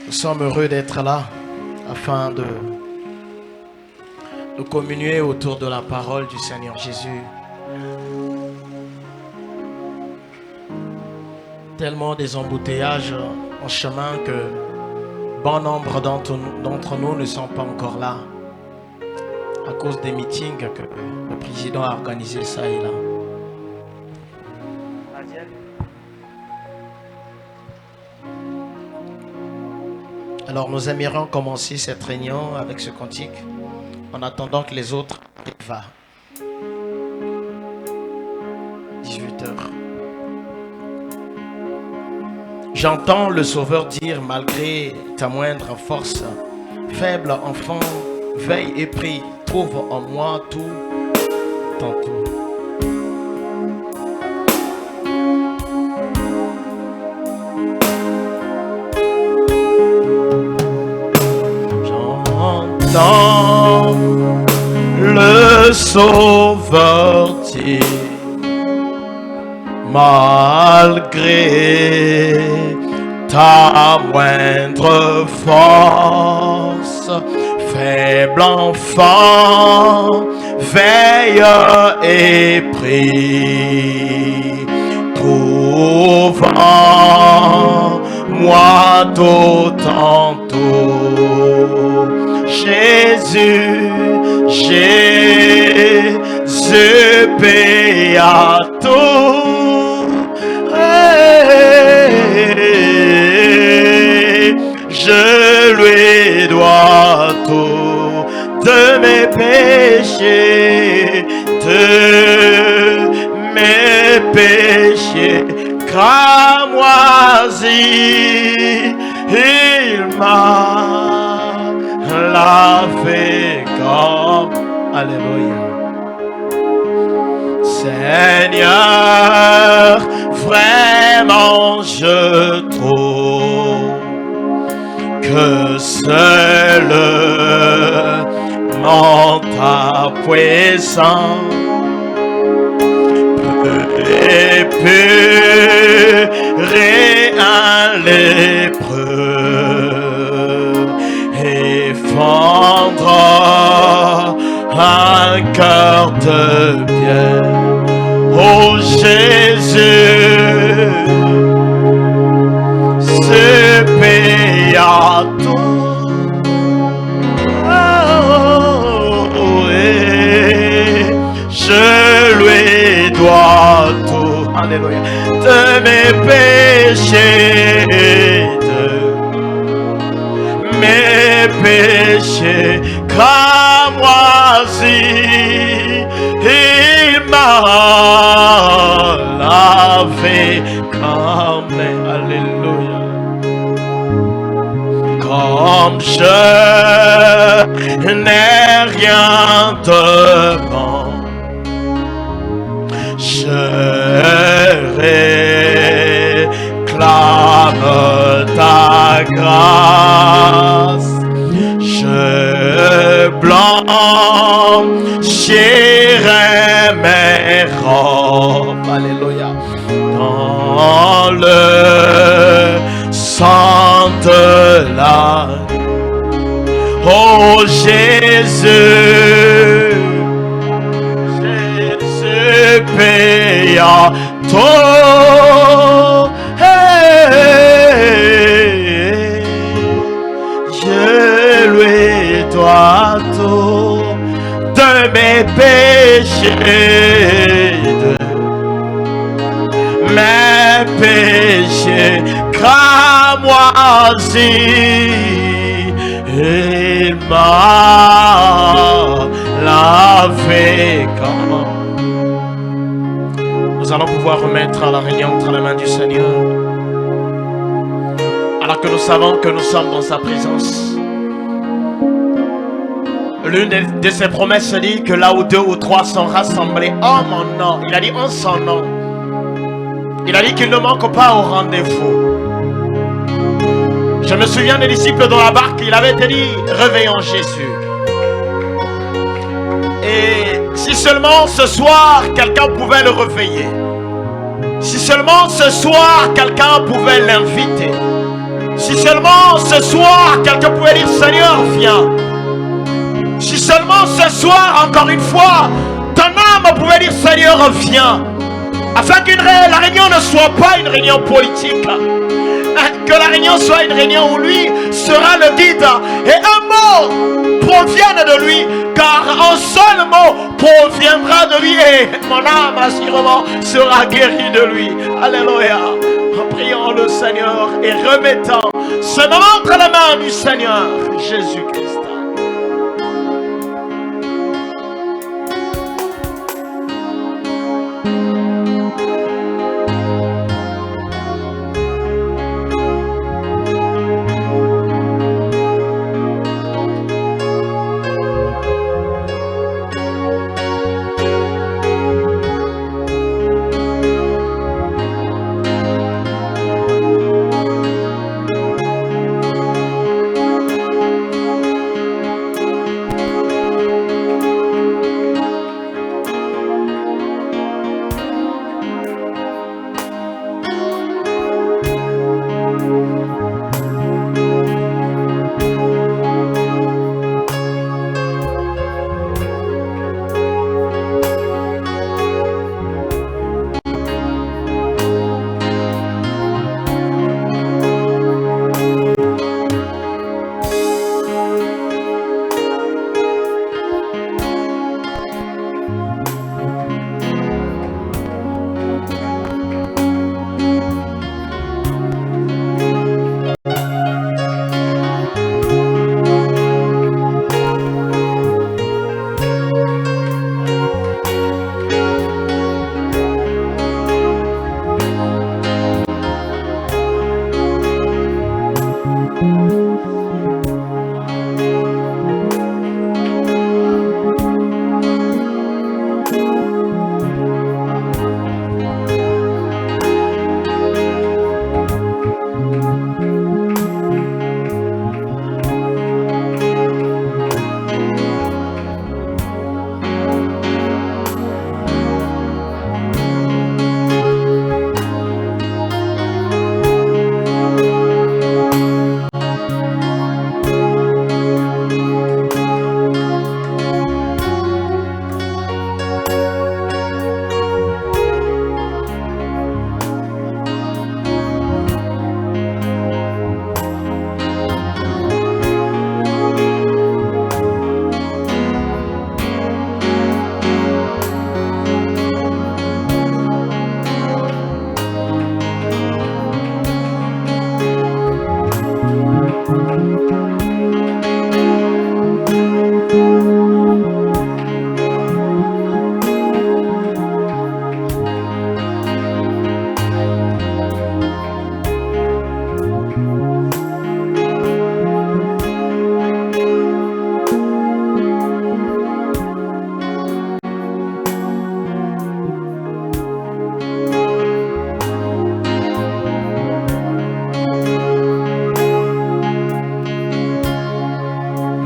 Nous sommes heureux d'être là afin de communier autour de la parole du Seigneur Jésus. Tellement des embouteillages en chemin que bon nombre d'entre nous ne sont pas encore là à cause des meetings que le président a organisés ça et là. Alors nous aimerions commencer cette réunion avec ce cantique en attendant que les autres arrivent. 18h. J'entends le Sauveur dire, malgré ta moindre force, faible enfant, veille et prie, trouve en moi tout ton tout. J'entends le Sauveur dire, malgré ta moindre force, faible enfant, veille et prie, trouve en moi tout en tout. Jésus, Jésus paye à tout. Je lui dois tout de mes péchés, cramoisis, il m'a lavé comme alléluia. Seigneur, vraiment je trouve que seul ta puissance peut épurer un lépreux et fendre un cœur de pierre. Oh Jésus, c'est payant tout. Je lui dois tout, alléluia, de mes péchés, cramoisis, il m'a lavé comme, alléluia, comme je n'ai rien de bon. Je réclame ta grâce, je blanchirai mes robes, alléluia, dans le sang de l'agneau. Oh Jésus, payant tout, je lui dois tout de mes péchés, cramoisis, il m'a lavé comme. Nous allons pouvoir remettre la réunion entre les mains du Seigneur, alors que nous savons que nous sommes dans sa présence. L'une de ses promesses dit que là où 2 ou 3 sont rassemblés en mon nom, il a dit en son nom, il a dit qu'il ne manque pas au rendez-vous. Je me souviens des disciples dans la barque, il avait dit réveillons Jésus. Et si seulement ce soir quelqu'un pouvait le réveiller, si seulement ce soir quelqu'un pouvait l'inviter, Si seulement ce soir, quelqu'un pouvait dire, Seigneur, viens. Si seulement ce soir, encore une fois, ton âme pouvait dire, Seigneur, viens. Afin que la réunion ne soit pas une réunion politique. Que la réunion soit une réunion où lui sera le guide. Et un mot provienne de lui. Car un seul mot proviendra de lui. Et mon âme assurément sera guérie de lui. Alléluia. Prions le Seigneur et remettons ce moment entre la main du Seigneur Jésus-Christ.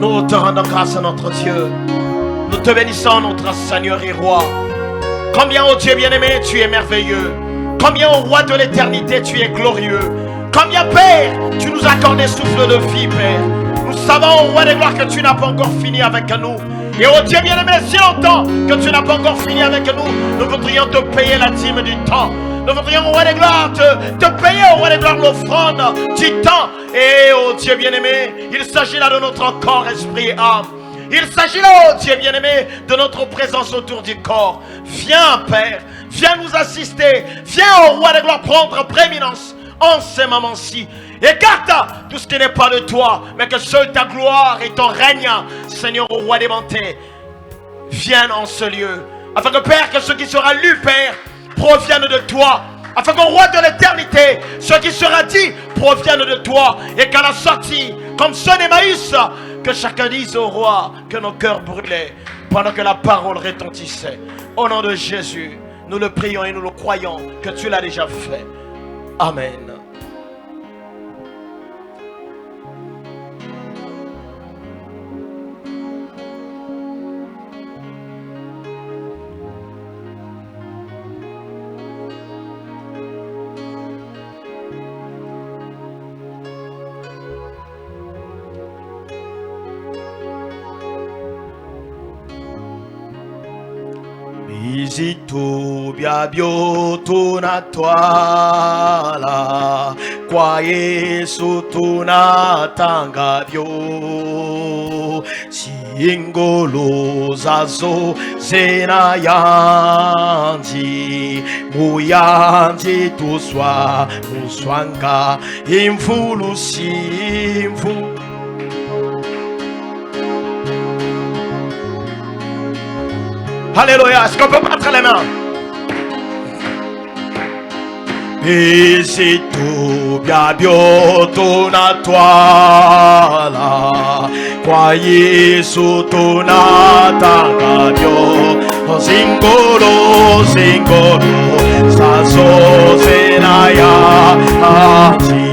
Nous te rendons grâce à notre Dieu. Nous te bénissons, notre Seigneur et Roi. Combien, ô Dieu bien-aimé, tu es merveilleux. Combien, ô Roi de l'éternité, tu es glorieux. Combien, Père, tu nous accordes des souffles de vie, Père. Nous savons, ô Roi des gloires, que tu n'as pas encore fini avec nous. Et ô Dieu bien-aimé, si longtemps que tu n'as pas encore fini avec nous, nous voudrions te payer la dîme du temps. Nous voudrions, au Roi des gloires, te payer, au Roi des gloires, l'offrande du temps. Et, ô Dieu bien-aimé, il s'agit là de notre corps, esprit et âme. Il s'agit là, ô Dieu bien-aimé, de notre présence autour du corps. Viens, Père, viens nous assister. Viens, ô Roi des gloires, prendre prééminence en ces moments-ci. Écarte tout ce qui n'est pas de toi, mais que seule ta gloire et ton règne, Seigneur, au Roi des bontés, viennent en ce lieu. Afin que, Père, que ce qui sera lu, Père, provienne de toi. Afin qu'au Roi de l'éternité, ce qui sera dit provienne de toi. Et qu'à la sortie, comme son Emmaüs, que chacun dise au Roi que nos cœurs brûlaient pendant que la parole retentissait. Au nom de Jésus, nous le prions et nous le croyons que tu l'as déjà fait. Amen. Izito biabio tunatwala kwa Yesu tunatangavyo singolo zazo zena yanji muyanji tuswa muswanga imfulu simfu. Alléluia. Est-ce qu'on peut battre les mains? Izito biabio tunatwala kwa Yesu tunatangavyo zingolo zazo zena yanji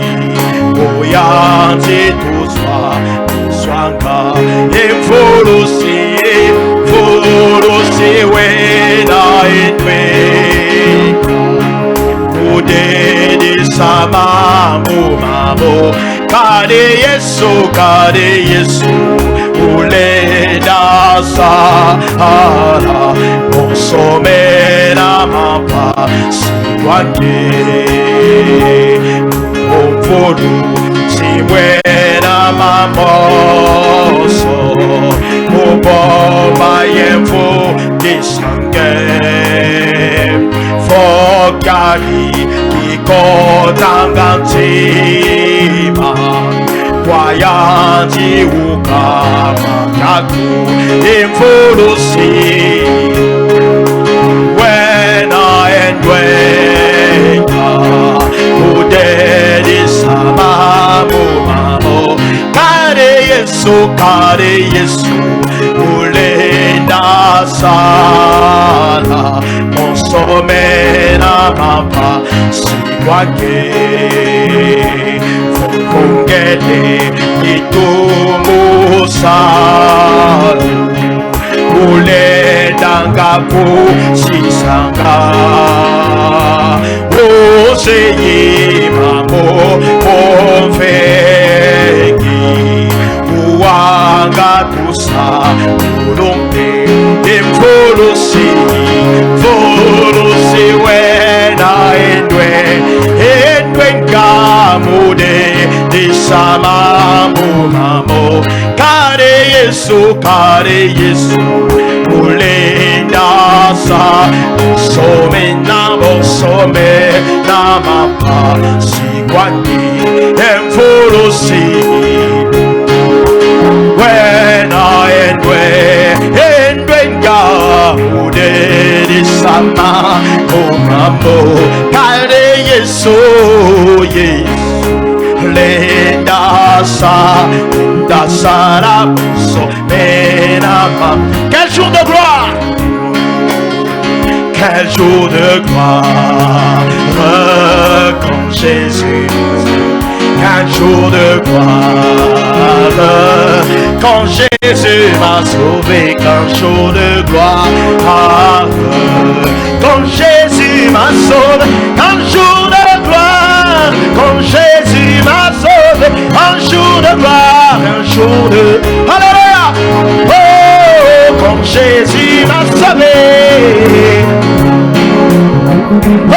muyanji tuswa muswanga imfulusi wena endweka udedi samamu mamo kade Yesu uleda sahara monsomera mapa siwande omfolu siwena mamoso muboma yemfo disange fokali ikotangantima kwayanji ukamakaku imfulusi wena endweka udedi samamu mamo kare Yesu ulenda sana monsomena mapa siwake fokongele itumusalu ulenda ngapu sisanga oseyimamo omfeki uwanga kusa ulunge imfulusi wena endwe ngamude disamamu mamo kare Yesu ulenda sa some na mapa sikwandi emfulusi wena endwe ngamude disamamu mamo kare Yesu lenda sa la so menama. Quel jour de gloire! Quel jour de gloire quand Jésus. Quel jour de gloire quand Jésus m'a sauvé. Quel jour de gloire quand Jésus m'a sauvé. Quel jour de gloire quand Jésus m'a sauvé. Un jour de gloire, un jour de Alléluia. Oh, quand Jésus m'a sauvé. Oh,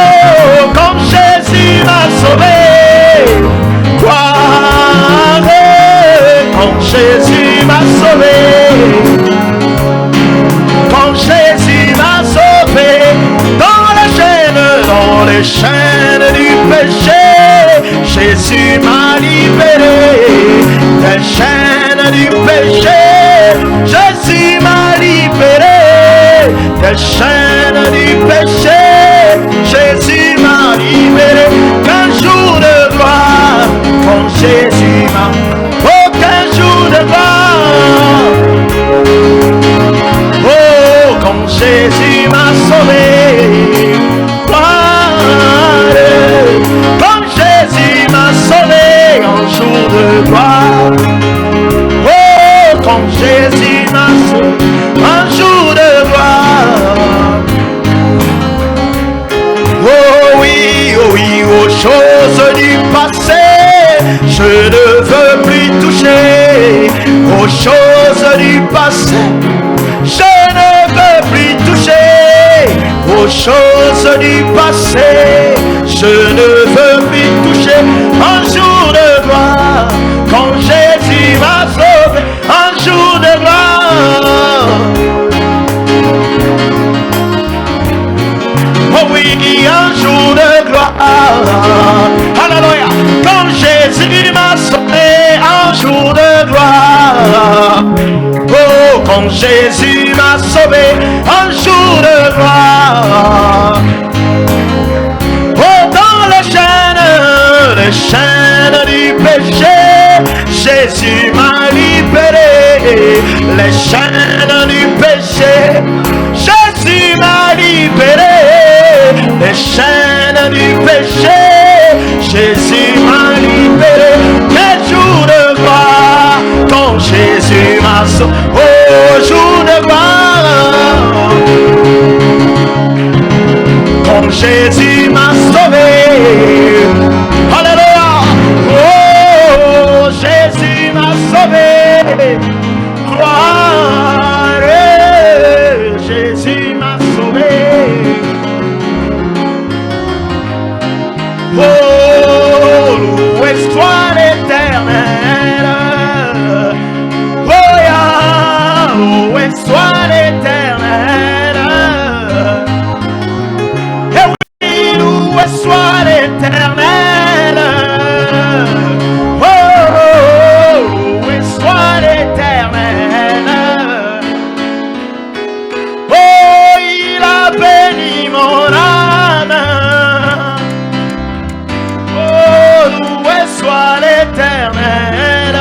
quand Jésus m'a sauvé. Gloire, quand Jésus m'a sauvé. Quand Jésus m'a sauvé. Dans les chaînes du péché. Jésus m'a libéré des chaînes du péché. Jésus m'a libéré des chaînes du péché. Jésus m'a libéré. Qu'un jour de gloire quand Jésus m'a. Oh, qu'un jour de gloire. Oh, quand Jésus m'a sauvé. Comme Jésus m'a sauvé un jour de gloire. Oh, comme Jésus m'a sauvé un jour de gloire. Oh oui, aux choses du passé, je ne veux plus toucher. Aux choses du passé, je ne veux plus toucher. choses du passé, je ne veux plus toucher. Un jour de gloire, quand Jésus m'a sauvé, un jour de gloire. Oh oui, un jour de gloire. Alléluia. Quand Jésus m'a sauvé, un jour de gloire. Oh, quand Jésus m'a sauvé, un jour de gloire. Oh, dans les chaînes du péché, Jésus m'a libéré. Les chaînes du péché, Jésus m'a libéré. Les chaînes du péché, Jésus m'a libéré. Les jours de gloire, quand Jésus m'a sauvé. Oh, jour de gloire, quand Jésus m'a sauvé. Alléluia. Oh, Jésus m'a sauvé. Gloire, Jésus m'a sauvé. Oh, loué soit l'Éternel. Oh, yeah, loué soit l'Éternel. Et oui, loué soit l'Éternel. Oh, loué soit l'Éternel. Oh, il a béni mon âme. Oh, loué soit l'Éternel.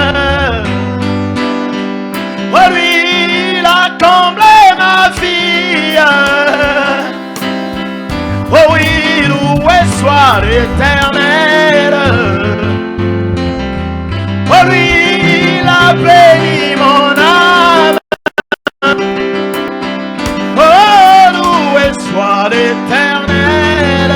Oh, lui, il a comblé ma vie. Oh oui, loué soit l'Éternel. Oh, lui, il a béni mon âme. Oh, loué soit l'Éternel.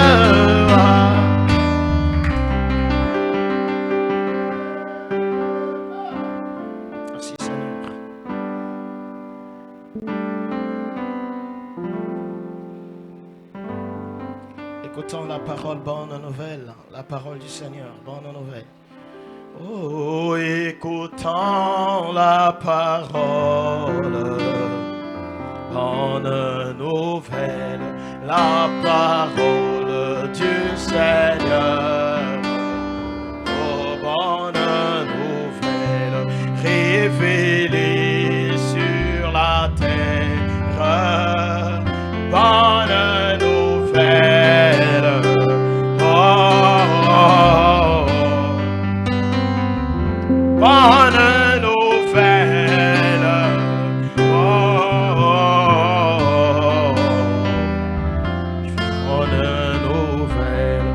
Merci Seigneur. Écoutons la parole, bonne nouvelle, la parole du Seigneur, bonne nouvelle. Oh, écoutons la parole, bonne nouvelle, la parole du Seigneur. Oh, bonne nouvelle, révélée sur la terre. Bonne nouvelle. Oh, bonne nouvelle. Oh, bonne nouvelle.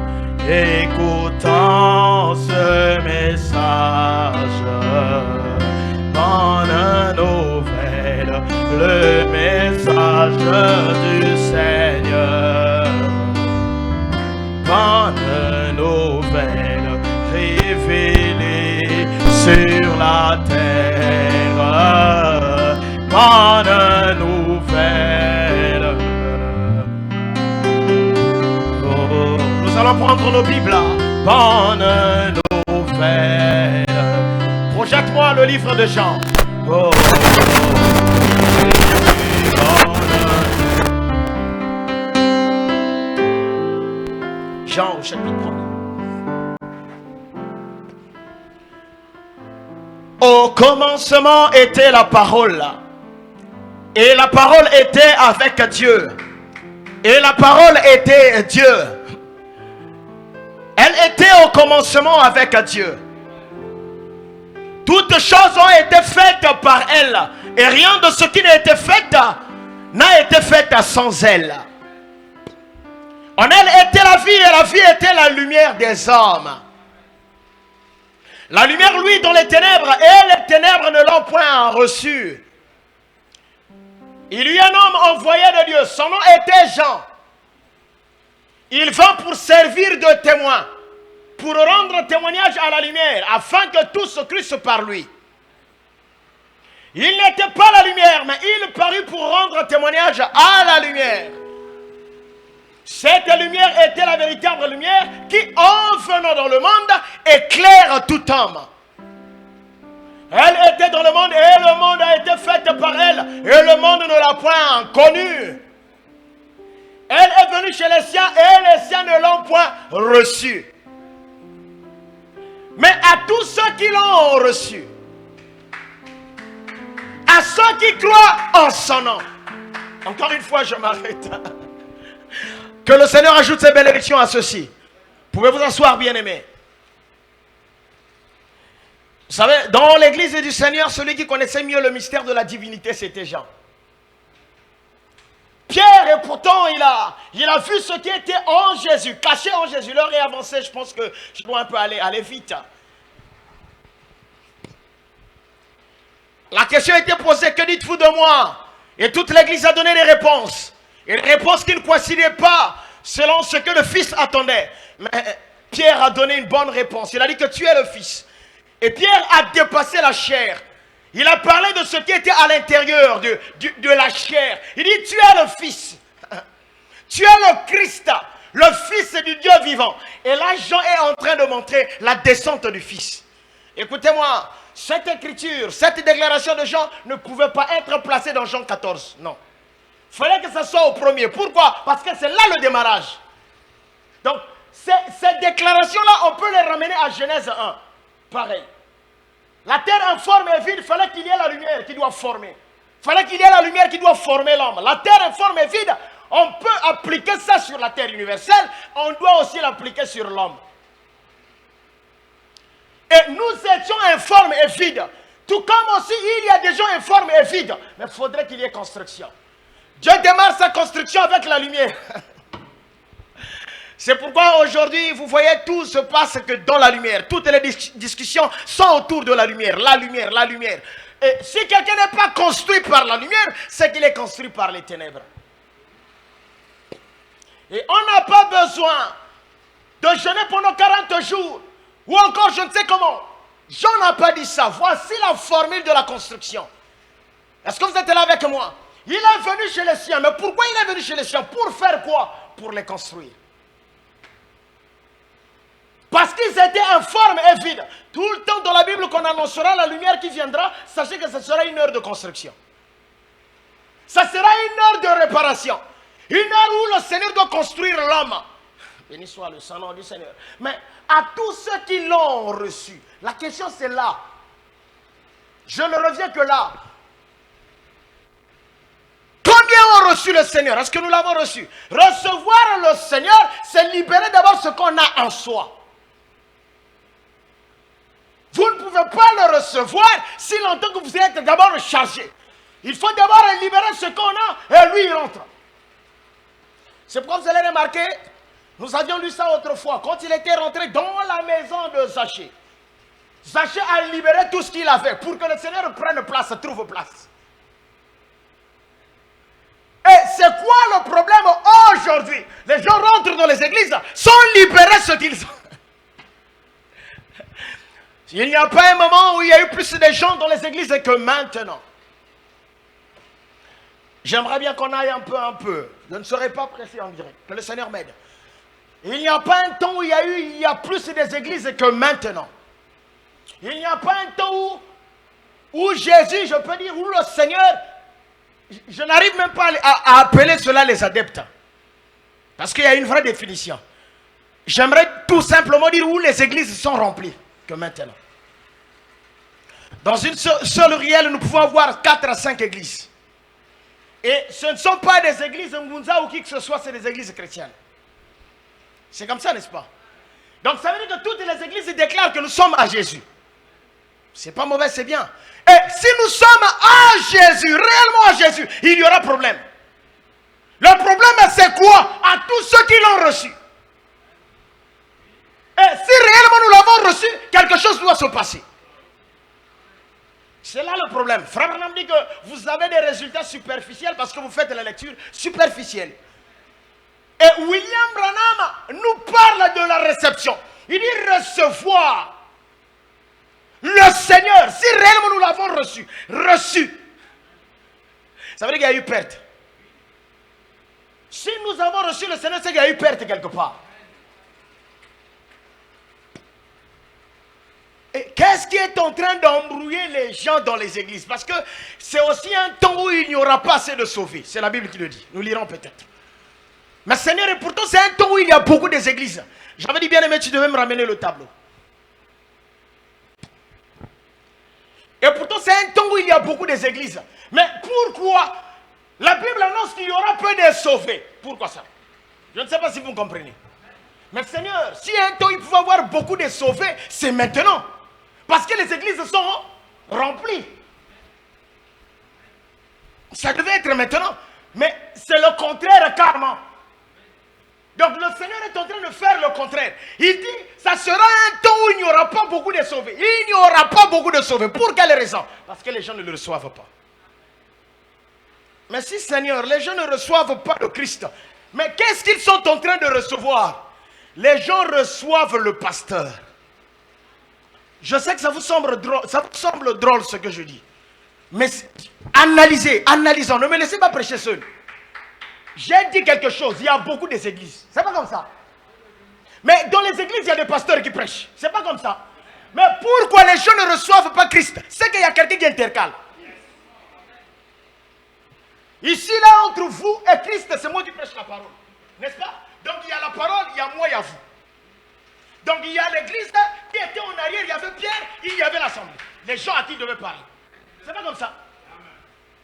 Écoutons ce message. Bonne nouvelle. Le message du Seigneur. Bonne nouvelle révélée sur la terre. Bonne nouvelle. Oh, nous allons prendre nos Bibles. Bonne nouvelle. Projette-moi le livre de Jean. Oh. Jean au chapitre 1. Au commencement était la parole. Et la parole était avec Dieu. Et la parole était Dieu. Elle était au commencement avec Dieu. Toutes choses ont été faites par elle. Et rien de ce qui n'a été fait n'a été fait sans elle. En elle était la vie et la vie était la lumière des hommes. La lumière, lui, dans les ténèbres, et les ténèbres ne l'ont point reçu. Il y eut un homme envoyé de Dieu, son nom était Jean. Il vint pour servir de témoin, pour rendre témoignage à la lumière, afin que tous crussent par lui. Il n'était pas la lumière, mais il parut pour rendre témoignage à la lumière. Cette lumière était la véritable lumière qui, en venant dans le monde, éclaire tout homme. Elle était dans le monde et le monde a été fait par elle et le monde ne l'a point connue. Elle est venue chez les siens et les siens ne l'ont point reçue. Mais à tous ceux qui l'ont reçue, à ceux qui croient en son nom. Encore une fois, je m'arrête. Que le Seigneur ajoute ses bénédictions à ceci. Pouvez-vous asseoir, bien-aimés. Vous savez, dans l'église du Seigneur, celui qui connaissait mieux le mystère de la divinité, c'était Jean. Pierre, et pourtant, il a vu ce qui était en Jésus, caché en Jésus. L'heure est avancée, je pense que je dois un peu aller vite. La question a été posée, que dites-vous de moi? Et toute l'église a donné des réponses. Et des réponses qui ne coïncidaient pas selon ce que le Fils attendait. Mais Pierre a donné une bonne réponse. Il a dit que tu es le Fils. Et Pierre a dépassé la chair. Il a parlé de ce qui était à l'intérieur de la chair. Il dit, tu es le Fils. Tu es le Christ, le Fils du Dieu vivant. Et là, Jean est en train de montrer la descente du Fils. Écoutez-moi, cette écriture, cette déclaration de Jean ne pouvait pas être placée dans Jean 14. Non. Il fallait que ça soit au premier. Pourquoi? Parce que c'est là le démarrage. Donc, ces déclarations-là, on peut les ramener à Genèse 1. Pareil. La terre informe et vide, il fallait qu'il y ait la lumière qui doit former. Il fallait qu'il y ait la lumière qui doit former l'homme. La terre informe et vide, on peut appliquer ça sur la terre universelle, on doit aussi l'appliquer sur l'homme. Et nous étions informes et vides. Tout comme aussi il y a des gens informes et vides. Mais il faudrait qu'il y ait construction. Dieu démarre sa construction avec la lumière. C'est pourquoi aujourd'hui, vous voyez, tout se passe que dans la lumière. Toutes les discussions sont autour de la lumière. La lumière, la lumière. Et si quelqu'un n'est pas construit par la lumière, c'est qu'il est construit par les ténèbres. Et on n'a pas besoin de jeûner pendant 40 jours. Ou encore, je ne sais comment. Jean n'a pas dit ça. Voici la formule de la construction. Est-ce que vous êtes là avec moi? Il est venu chez les siens. Mais pourquoi il est venu chez les siens? Pour faire quoi? Pour les construire. Parce qu'ils étaient informes et vides. Tout le temps dans la Bible qu'on annoncera la lumière qui viendra, sachez que ce sera une heure de construction. Ça sera une heure de réparation. Une heure où le Seigneur doit construire l'homme. Béni soit le Saint-Nom du Seigneur. Mais à tous ceux qui l'ont reçu, la question c'est là. Je ne reviens que là. Combien ont reçu le Seigneur? Est-ce que nous l'avons reçu? Recevoir le Seigneur, c'est libérer d'abord ce qu'on a en soi. Vous ne pouvez pas le recevoir si longtemps que vous êtes d'abord chargé. Il faut d'abord libérer ce qu'on a et lui il rentre. C'est pourquoi vous allez remarquer, nous avions lu ça autrefois, quand il était rentré dans la maison de Zachée. Zachée a libéré tout ce qu'il avait pour que le Seigneur prenne place, trouve place. Et c'est quoi le problème aujourd'hui? Les gens rentrent dans les églises, sont libérés ce qu'ils ont. Il n'y a pas un moment où il y a eu plus de gens dans les églises que maintenant. J'aimerais bien qu'on aille un peu. Je ne serai pas pressé en direct. Que le Seigneur m'aide. Il n'y a pas un temps où il y a plus des églises que maintenant. Il n'y a pas un temps où Jésus, je peux dire, où le Seigneur, je n'arrive même pas à appeler cela les adeptes. Parce qu'il y a une vraie définition. J'aimerais tout simplement dire où les églises sont remplies que maintenant. Dans une seule ruelle, nous pouvons avoir 4 à 5 églises. Et ce ne sont pas des églises Ngunza ou qui que ce soit, c'est des églises chrétiennes. C'est comme ça, n'est-ce pas? Donc ça veut dire que toutes les églises déclarent que nous sommes à Jésus. C'est pas mauvais, c'est bien. Et si nous sommes à Jésus, réellement à Jésus, il y aura problème. Le problème, c'est quoi? À tous ceux qui l'ont reçu. Et si réellement nous l'avons reçu, quelque chose doit se passer. C'est là le problème. Frère Branham dit que vous avez des résultats superficiels parce que vous faites la lecture superficielle. Et William Branham nous parle de la réception. Il dit recevoir le Seigneur. Si réellement nous l'avons reçu. Ça veut dire qu'il y a eu perte. Si nous avons reçu le Seigneur, c'est qu'il y a eu perte quelque part. Et qu'est-ce qui est en train d'embrouiller les gens dans les églises? Parce que c'est aussi un temps où il n'y aura pas assez de sauvés. C'est la Bible qui le dit. Nous lirons peut-être. Mais Seigneur, et pourtant c'est un temps où il y a beaucoup des églises. J'avais dit, bien aimé, tu devais me ramener le tableau. Et pourtant c'est un temps où il y a beaucoup des églises. Mais pourquoi la Bible annonce qu'il y aura peu de sauvés? Pourquoi ça? Je ne sais pas si vous me comprenez. Mais Seigneur, si un temps il pouvait y avoir beaucoup de sauvés, c'est maintenant. Parce que les églises sont remplies. Ça devait être maintenant. Mais c'est le contraire carrément. Donc le Seigneur est en train de faire le contraire. Il dit, ça sera un temps où il n'y aura pas beaucoup de sauvés. Il n'y aura pas beaucoup de sauvés. Pour quelle raison? Parce que les gens ne le reçoivent pas. Mais si Seigneur, les gens ne reçoivent pas le Christ, mais qu'est-ce qu'ils sont en train de recevoir? Les gens reçoivent le pasteur. Je sais que ça vous semble drôle ce que je dis. Mais analysons. Ne me laissez pas prêcher seul. J'ai dit quelque chose. Il y a beaucoup des églises. C'est pas comme ça. Mais dans les églises, il y a des pasteurs qui prêchent. C'est pas comme ça. Mais pourquoi les gens ne reçoivent pas Christ? C'est qu'il y a quelqu'un qui intercale. Ici, là, entre vous et Christ, c'est moi qui prêche la parole. N'est-ce pas? Donc il y a la parole, il y a moi, il y a vous. Donc il y a l'église qui était en arrière, il y avait Pierre, il y avait l'assemblée. Les gens à qui il devait parler. C'est pas comme ça.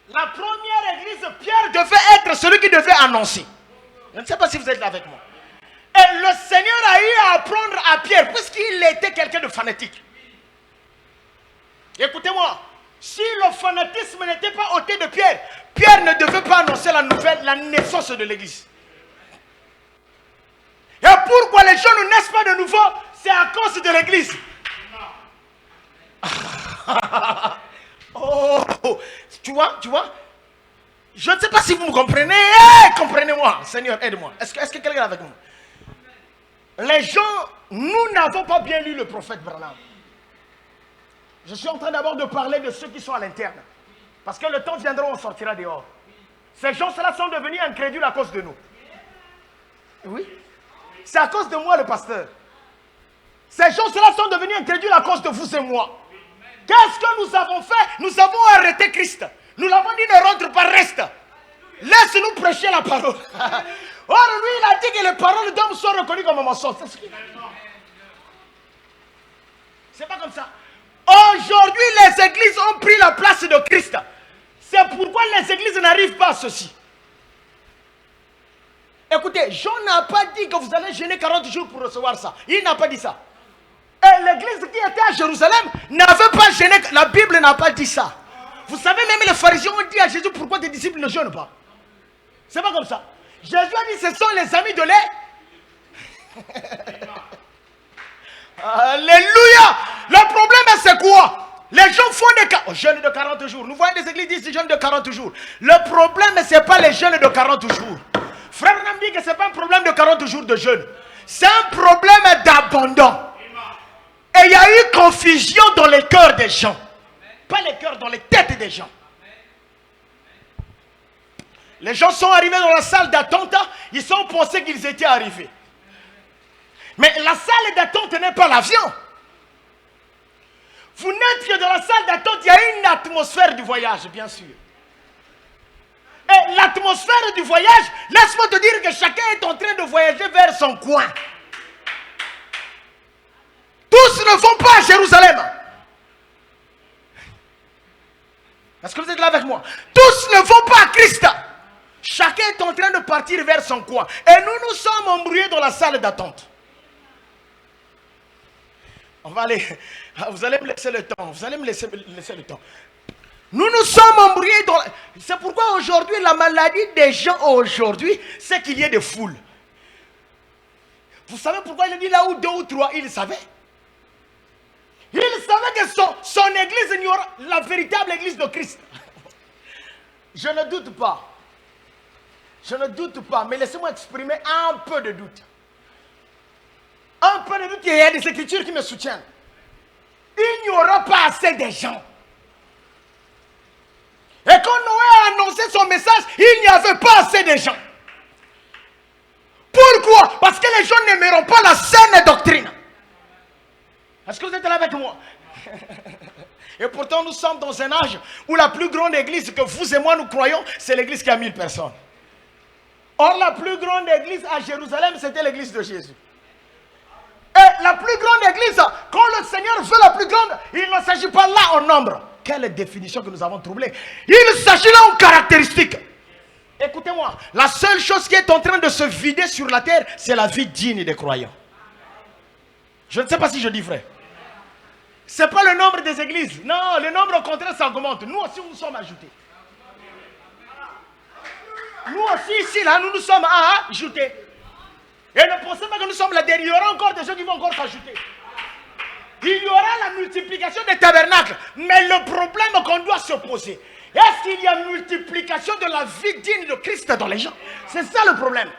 La première église, Pierre devait être celui qui devait annoncer. Je ne sais pas si vous êtes là avec moi. Et le Seigneur a eu à apprendre à Pierre, puisqu'il était quelqu'un de fanatique. Écoutez-moi, si le fanatisme n'était pas ôté de Pierre, Pierre ne devait pas annoncer la nouvelle, la naissance de l'église. Et pourquoi les gens ne naissent pas de nouveau? C'est à cause de l'église. Oh, tu vois? Je ne sais pas si vous me comprenez. Comprenez-moi. Seigneur, aide-moi. Est-ce que quelqu'un est avec moi? Les gens, nous n'avons pas bien lu le prophète Branham. Je suis en train d'abord de parler de ceux qui sont à l'interne. Parce que le temps viendra où on sortira dehors. Ces gens-là sont devenus incrédules à cause de nous. Oui. C'est à cause de moi le pasteur. Ces gens-là sont devenus incrédules à cause de vous et moi. Qu'est-ce que nous avons fait? Nous avons arrêté Christ. Nous l'avons dit ne rentre pas, reste. Laisse-nous prêcher la parole. Or lui il a dit que les paroles d'hommes sont reconnues comme un mensonge. C'est pas comme ça. Aujourd'hui les églises ont pris la place de Christ. C'est pourquoi les églises n'arrivent pas à ceci. Écoutez, Jean n'a pas dit que vous allez jeûner 40 jours pour recevoir ça. Il n'a pas dit ça. Et l'église qui était à Jérusalem n'avait pas jeûné. La Bible n'a pas dit ça. Vous savez, même les pharisiens ont dit à Jésus, pourquoi tes disciples ne jeûnent pas? C'est pas comme ça. Jésus a dit, ce sont les amis de Alléluia. Le problème c'est quoi? Les gens font des jeûnes de 40 jours. Nous voyons des églises qui disent jeûne de 40 jours. Le problème ce n'est pas les jeûnes de 40 jours. Frère Nam dit que ce n'est pas un problème de 40 jours de jeûne. C'est un problème d'abandon. Et il y a eu confusion dans les cœurs des gens. Pas les cœurs, dans les têtes des gens. Les gens sont arrivés dans la salle d'attente. Ils ont pensé qu'ils étaient arrivés. Mais la salle d'attente n'est pas l'avion. Vous n'êtes que dans la salle d'attente. Il y a une atmosphère du voyage, bien sûr. Et l'atmosphère du voyage, laisse-moi te dire que chacun est en train de voyager vers son coin. Tous ne vont pas à Jérusalem. Est-ce que vous êtes là avec moi? Tous ne vont pas à Christ. Chacun est en train de partir vers son coin. Et nous sommes embrouillés dans la salle d'attente. On va aller. Vous allez me laisser le temps. Vous allez me laisser le temps. Nous sommes embrouillés dans... C'est pourquoi aujourd'hui, la maladie des gens aujourd'hui, c'est qu'il y ait des foules. Vous savez pourquoi il a dit là où 2 ou 3, il savait. Il savait que son église ignorait la véritable église de Christ. Je ne doute pas. Je ne doute pas, mais laissez-moi exprimer un peu de doute. Un peu de doute, il y a des écritures qui me soutiennent. Il n'y aura pas assez de gens. Et quand Noé a annoncé son message, il n'y avait pas assez de gens. Pourquoi? Parce que les gens n'aimeront pas la saine doctrine. Est-ce que vous êtes là avec moi? Et pourtant, nous sommes dans un âge où la plus grande église que vous et moi nous croyons, c'est l'église qui a 1000 personnes. Or, la plus grande église à Jérusalem, c'était l'église de Jésus. Et la plus grande église, quand le Seigneur veut la plus grande, il ne s'agit pas là en nombre. Quelle définition que nous avons troublée. Il s'agit là en caractéristiques. Écoutez-moi, la seule chose qui est en train de se vider sur la terre, c'est la vie digne des croyants. Je ne sais pas si je dis vrai. Ce n'est pas le nombre des églises. Non, le nombre au contraire s'augmente. Nous aussi, nous sommes ajoutés. Nous aussi, ici, là, nous sommes ajoutés. Et ne pensez pas que nous sommes là derrière. Il y aura encore des gens qui vont encore s'ajouter. Il y aura la multiplication des tabernacles. Mais le problème qu'on doit se poser, est-ce qu'il y a multiplication de la vie digne de Christ dans les gens? C'est ça le problème.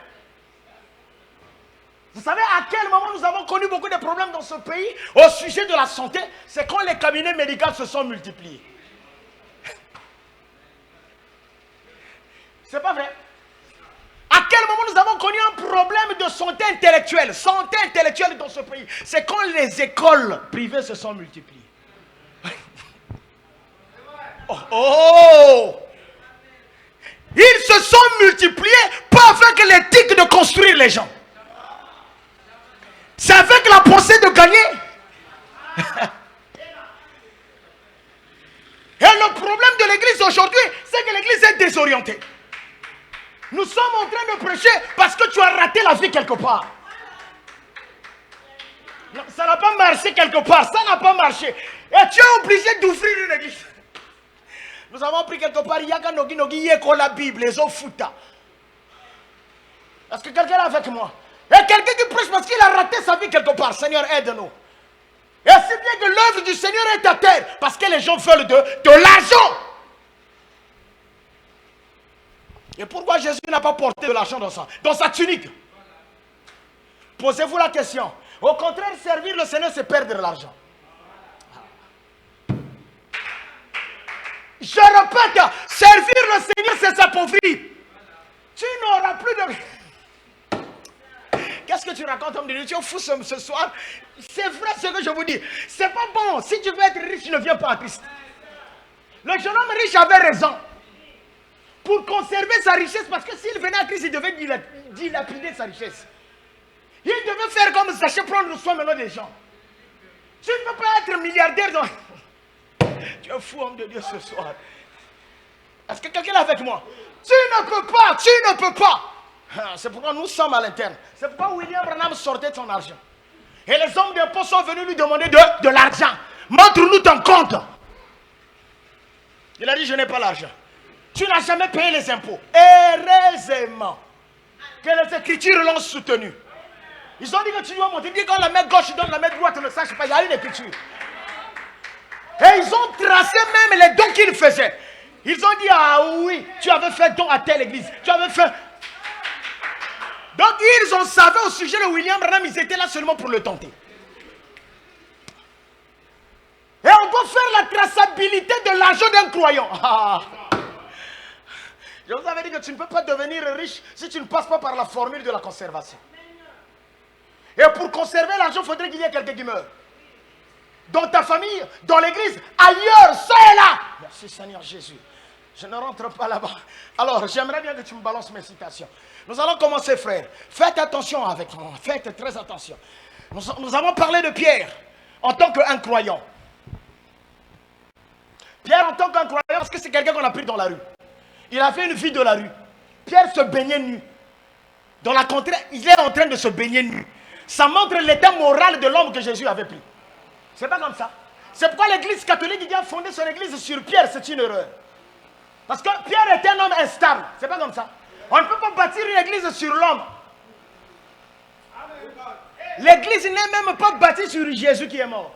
Vous savez à quel moment nous avons connu beaucoup de problèmes dans ce pays au sujet de la santé? C'est quand les cabinets médicaux se sont multipliés. C'est pas vrai. À quel moment nous avons connu un problème de santé intellectuelle dans ce pays? C'est quand les écoles privées se sont multipliées. Oh! Ils se sont multipliés pas avec l'éthique de construire les gens. C'est avec la pensée de gagner. Et le problème de l'église aujourd'hui, c'est que l'église est désorientée. Nous sommes en train de prêcher parce que tu as raté la vie quelque part. Non, ça n'a pas marché quelque part, ça n'a pas marché. Et tu es obligé d'ouvrir une église. Nous avons pris quelque part, il y a qu'un nogi la Bible, les eaux fouta. Est-ce que quelqu'un est avec moi? Et quelqu'un qui prêche parce qu'il a raté sa vie quelque part. Seigneur, aide-nous. Et c'est bien que l'œuvre du Seigneur est à terre parce que les gens veulent de l'argent. Et pourquoi Jésus n'a pas porté de l'argent dans sa tunique? Posez-vous la question. Au contraire, servir le Seigneur, c'est perdre de l'argent. Je répète, servir le Seigneur, c'est s'appauvrir. Tu n'auras plus de... Qu'est-ce que tu racontes, homme de Dieu? Tu es fou ce soir. C'est vrai ce que je vous dis. C'est pas bon. Si tu veux être riche, ne viens pas à Christ. Le jeune homme riche avait raison. Pour conserver sa richesse, parce que s'il venait à Christ, il devait dilapider sa richesse. Il devait faire comme Zachée, prendre soin maintenant des gens. Tu ne peux pas être milliardaire. Tu es fou, homme de Dieu, ce soir. Est-ce que quelqu'un est avec moi? Tu ne peux pas. C'est pourquoi nous sommes à l'interne. C'est pourquoi William Branham sortait de son argent. Et les hommes d'impôts sont venus lui demander de l'argent. Montre-nous ton compte. Il a dit, je n'ai pas l'argent. Tu n'as jamais payé les impôts. Heureusement que les Écritures l'ont soutenu. Ils ont dit que tu dois monter. Dis quand la main gauche donne, la main droite ne sache pas. Il y a une écriture. Et ils ont tracé même les dons qu'ils faisaient. Ils ont dit, ah oui, tu avais fait don à telle église. Tu avais fait... Donc ils ont savé au sujet de William Branham, ils étaient là seulement pour le tenter. Et on doit faire la traçabilité de l'argent d'un croyant. Je vous avais dit que tu ne peux pas devenir riche si tu ne passes pas par la formule de la conservation. Et pour conserver l'argent, il faudrait qu'il y ait quelqu'un qui meure. Dans ta famille, dans l'église, ailleurs, ça et là. Merci Seigneur Jésus. Je ne rentre pas là-bas. Alors, j'aimerais bien que tu me balances mes citations. Nous allons commencer, frère. Faites attention avec moi. Faites très attention. Nous avons parlé de Pierre en tant qu'un croyant. Pierre en tant qu'un croyant, parce que c'est quelqu'un qu'on a pris dans la rue. Il a fait une vie de la rue. Pierre se baignait nu. Dans la contrée, il est en train de se baigner nu. Ça montre l'état moral de l'homme que Jésus avait pris. C'est pas comme ça. C'est pourquoi l'église catholique qui a fondé son église sur Pierre, c'est une erreur. Parce que Pierre était un homme instable. C'est pas comme ça. On ne peut pas bâtir une église sur l'homme. L'église n'est même pas bâtie sur Jésus qui est mort.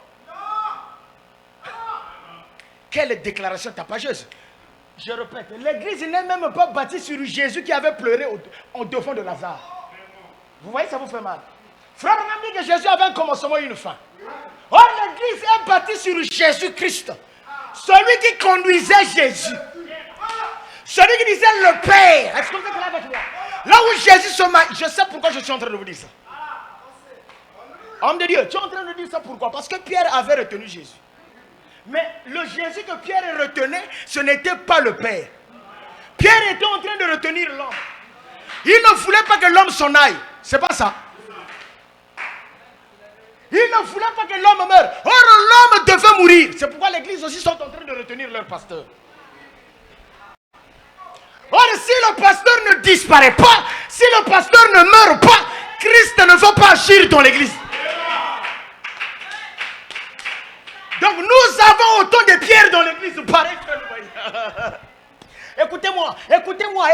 Quelle déclaration tapageuse. Je répète, l'église n'est même pas bâtie sur Jésus qui avait pleuré au devant de Lazare. Vous voyez, ça vous fait mal. Frère, on a dit que Jésus avait un commencement et une fin. Or, l'église est bâtie sur Jésus-Christ. Celui qui conduisait Jésus. Celui qui disait le Père. Est-ce que vous êtes là avec moi? Là où Jésus se marie, je sais pourquoi je suis en train de vous dire ça. Homme de Dieu, tu es en train de dire ça pourquoi? Parce que Pierre avait retenu Jésus. Mais le Jésus que Pierre retenait, ce n'était pas le Père. Pierre était en train de retenir l'homme. Il ne voulait pas que l'homme s'en aille. C'est pas ça. Il ne voulait pas que l'homme meure. Or, l'homme devait mourir. C'est pourquoi l'église aussi sont en train de retenir leur pasteur. Or, si le pasteur ne disparaît pas, si le pasteur ne meurt pas, Christ ne va pas agir dans l'église. Donc, nous avons autant de pierres dans l'église. Pareil que nous voyons. Écoutez-moi, écoutez-moi.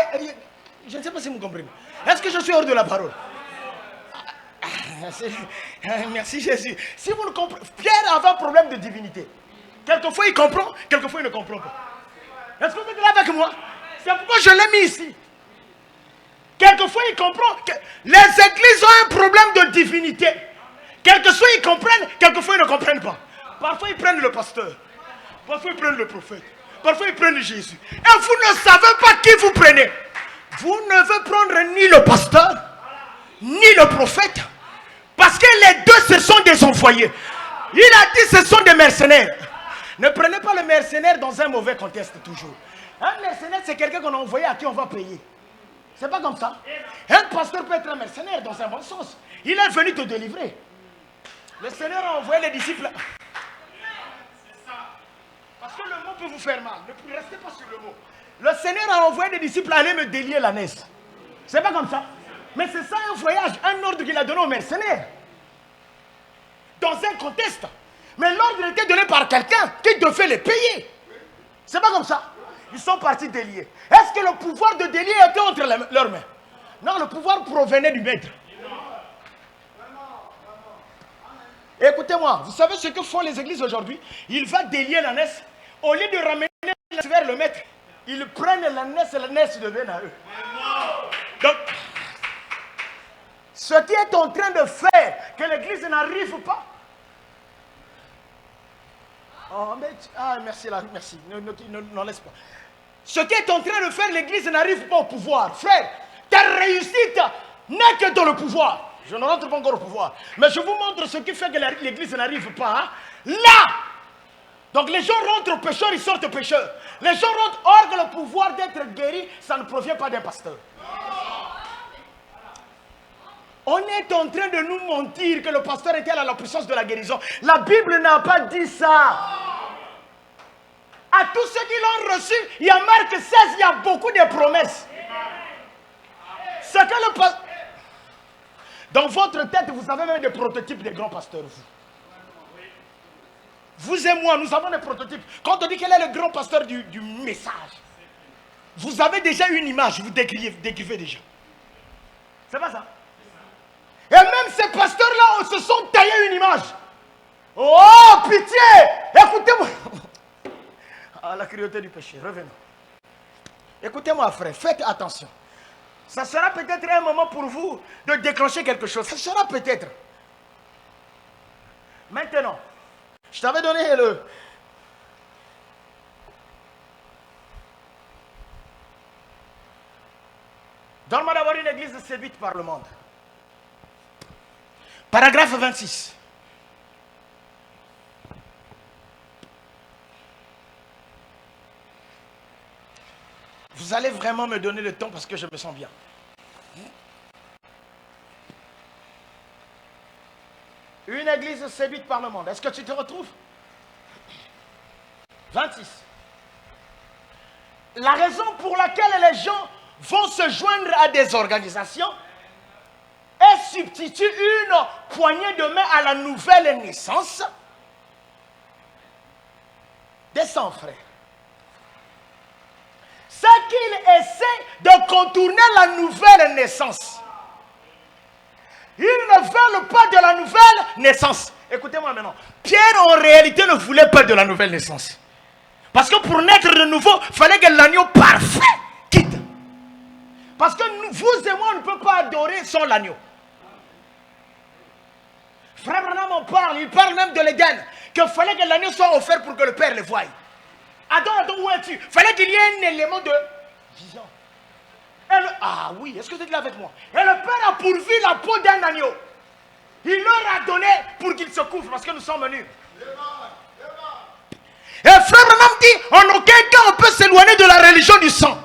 Je ne sais pas si vous comprenez. Est-ce que je suis hors de la parole? Merci Jésus. Si vous ne comprenez, Pierre avait un problème de divinité. Quelquefois il comprend, quelquefois il ne comprend pas. Est-ce que vous êtes là avec moi? C'est pourquoi je l'ai mis ici. Quelquefois il comprend. Les églises ont un problème de divinité. Quelquefois ils comprennent, quelquefois ils ne comprennent pas. Parfois ils prennent le pasteur. Parfois ils prennent le prophète. Parfois ils prennent Jésus. Et vous ne savez pas qui vous prenez. Vous ne devez prendre ni le pasteur, ni le prophète. Parce que les deux, ce sont des envoyés. Il a dit ce sont des mercenaires. Ne prenez pas le mercenaire dans un mauvais contexte toujours. Un mercenaire, c'est quelqu'un qu'on a envoyé à qui on va payer. C'est pas comme ça. Un pasteur peut être un mercenaire dans un bon sens. Il est venu te délivrer. Le Seigneur a envoyé les disciples. Parce que le mot peut vous faire mal. Ne restez pas sur le mot. Le Seigneur a envoyé des disciples à aller me délier la naisse. C'est pas comme ça. Mais c'est ça un voyage, un ordre qu'il a donné aux mercenaires. Dans un contexte. Mais l'ordre était donné par quelqu'un qui devait les payer. C'est pas comme ça. Ils sont partis délier. Est-ce que le pouvoir de délier était entre leurs mains? Non, le pouvoir provenait du maître. Écoutez-moi, vous savez ce que font les églises aujourd'hui? Ils vont délier la naisse. Au lieu de ramener la naisse vers le maître, ils prennent la naisse devient à eux. Donc, ce qui est en train de faire que l'église n'arrive pas. Oh, mais, merci, là, merci. Ne laisse pas. Ce qui est en train de faire l'église n'arrive pas au pouvoir. Frère, ta réussite n'est que dans le pouvoir. Je ne rentre pas encore au pouvoir. Mais je vous montre ce qui fait que l'église n'arrive pas. Hein. Là! Donc les gens rentrent au pécheur, ils sortent pécheurs. Les gens rentrent hors que le pouvoir d'être guéri, ça ne provient pas d'un pasteur. On est en train de nous mentir que le pasteur était à la puissance de la guérison. La Bible n'a pas dit ça. À tous ceux qui l'ont reçu, il y a Marc 16, il y a beaucoup de promesses. Ce que le pasteur... Dans votre tête, vous avez même des prototypes des grands pasteurs. Vous et moi, nous avons des prototypes. Quand on dit quel est le grand pasteur du message, vous avez déjà une image, vous décrivez déjà. C'est pas ça? Et même ces pasteurs-là se sont taillés une image. Oh, pitié! Écoutez-moi. Ah, la cruauté du péché, revenons. Écoutez-moi, frère, faites attention. Ça sera peut-être un moment pour vous de déclencher quelque chose. Ça sera peut-être. Maintenant, je t'avais donné le... Donne-moi d'avoir une église séduite par le monde. Paragraphe 26. Vous allez vraiment me donner le temps parce que je me sens bien. Une église séduite par le monde. Est-ce que tu te retrouves? 26. La raison pour laquelle les gens vont se joindre à des organisations et substituent une poignée de main à la nouvelle naissance. Descends, frère. C'est qu'ils essaient de contourner la nouvelle naissance. Ils ne veulent pas de la nouvelle naissance. Écoutez-moi maintenant. Pierre, en réalité, ne voulait pas de la nouvelle naissance. Parce que pour naître de nouveau, il fallait que l'agneau parfait quitte. Parce que vous et moi, on ne peut pas adorer sans l'agneau. Frère Branham en parle, il parle même de l'Éden. Qu'il fallait que l'agneau soit offert pour que le Père le voie. Adam, où es-tu? Il fallait qu'il y ait un élément de vision. Et Ah oui, est-ce que vous êtes là avec moi? Et le Père a pourvu la peau d'un agneau. Il leur a donné pour qu'ils se couvrent parce que nous sommes nus. Et Frère Branham dit, en aucun cas on peut s'éloigner de la religion du sang.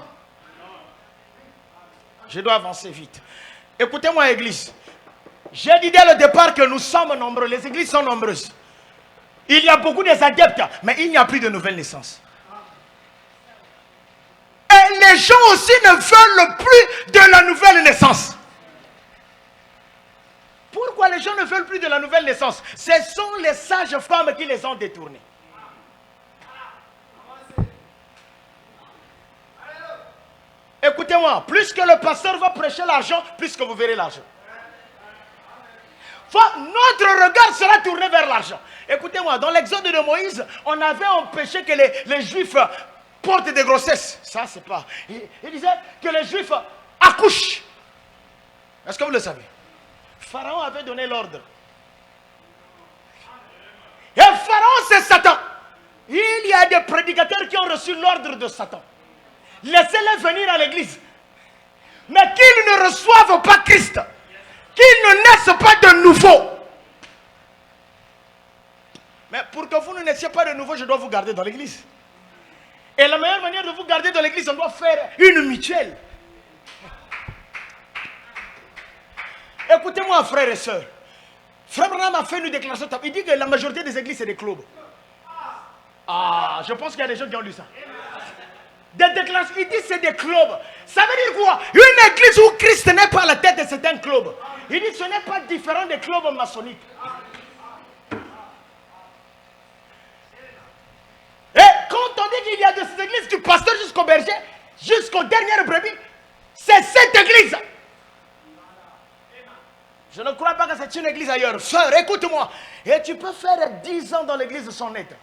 Je dois avancer vite. Écoutez-moi, Église. J'ai dit dès le départ que nous sommes nombreux. Les églises sont nombreuses. Il y a beaucoup des adeptes, mais il n'y a plus de nouvelle naissance. Et les gens aussi ne veulent plus de la nouvelle naissance. Pourquoi les gens ne veulent plus de la nouvelle naissance? Ce sont les sages femmes qui les ont détournés. Écoutez-moi, plus que le pasteur va prêcher l'argent, plus que vous verrez l'argent. Notre regard sera tourné vers l'argent. Écoutez-moi, dans l'exode de Moïse, on avait empêché que les Juifs portent des grossesses. Ça, c'est pas... Il disait que les Juifs accouchent. Est-ce que vous le savez? Pharaon avait donné l'ordre. Et Pharaon, c'est Satan. Il y a des prédicateurs qui ont reçu l'ordre de Satan. Laissez-les venir à l'église. Mais qu'ils ne reçoivent pas Christ. Qu'ils ne naissent pas de nouveau. Mais pour que vous ne naissiez pas de nouveau, je dois vous garder dans l'église. Et la meilleure manière de vous garder dans l'église, on doit faire une mutuelle. Écoutez-moi, frères et sœurs. Frère Branham a fait une déclaration. Il dit que la majorité des églises, c'est des clubs. Ah, je pense qu'il y a des gens qui ont lu ça. Des déclarations, il dit c'est des clubs. Ça veut dire quoi? Une église où Christ n'est pas à la tête, c'est un club. Il dit ce n'est pas différent des clubs maçonniques. Et quand on dit qu'il y a de ces églises du pasteur jusqu'au berger, jusqu'aux dernières brebis, c'est cette église. Je ne crois pas que c'est une église ailleurs. Sœur, écoute-moi. Et tu peux faire 10 ans dans l'église sans être.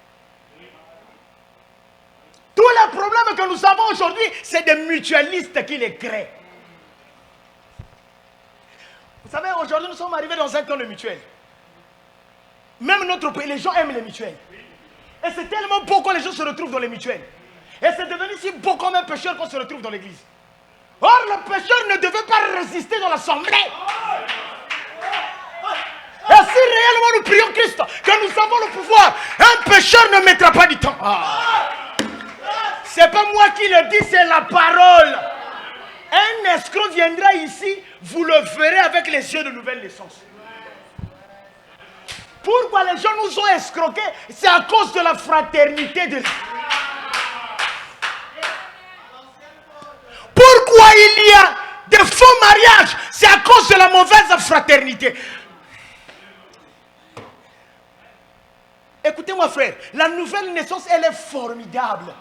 Tous les problèmes que nous avons aujourd'hui, c'est des mutualistes qui les créent. Vous savez, aujourd'hui, nous sommes arrivés dans un camp de mutuelles. Même notre pays, les gens aiment les mutuelles. Et c'est tellement beau quand les gens se retrouvent dans les mutuelles. Et c'est devenu si beau comme un pécheur qu'on se retrouve dans l'église. Or, le pécheur ne devait pas résister dans l'assemblée. Et si réellement nous prions Christ, que nous avons le pouvoir, un pécheur ne mettra pas du temps. C'est pas moi qui le dis, c'est la parole. Un escroc viendra ici, vous le verrez avec les yeux de nouvelle naissance. Pourquoi les gens nous ont escroqués? C'est à cause de la fraternité de... Pourquoi il y a des faux mariages? C'est à cause de la mauvaise fraternité. Écoutez-moi, frère, la nouvelle naissance, elle est formidable.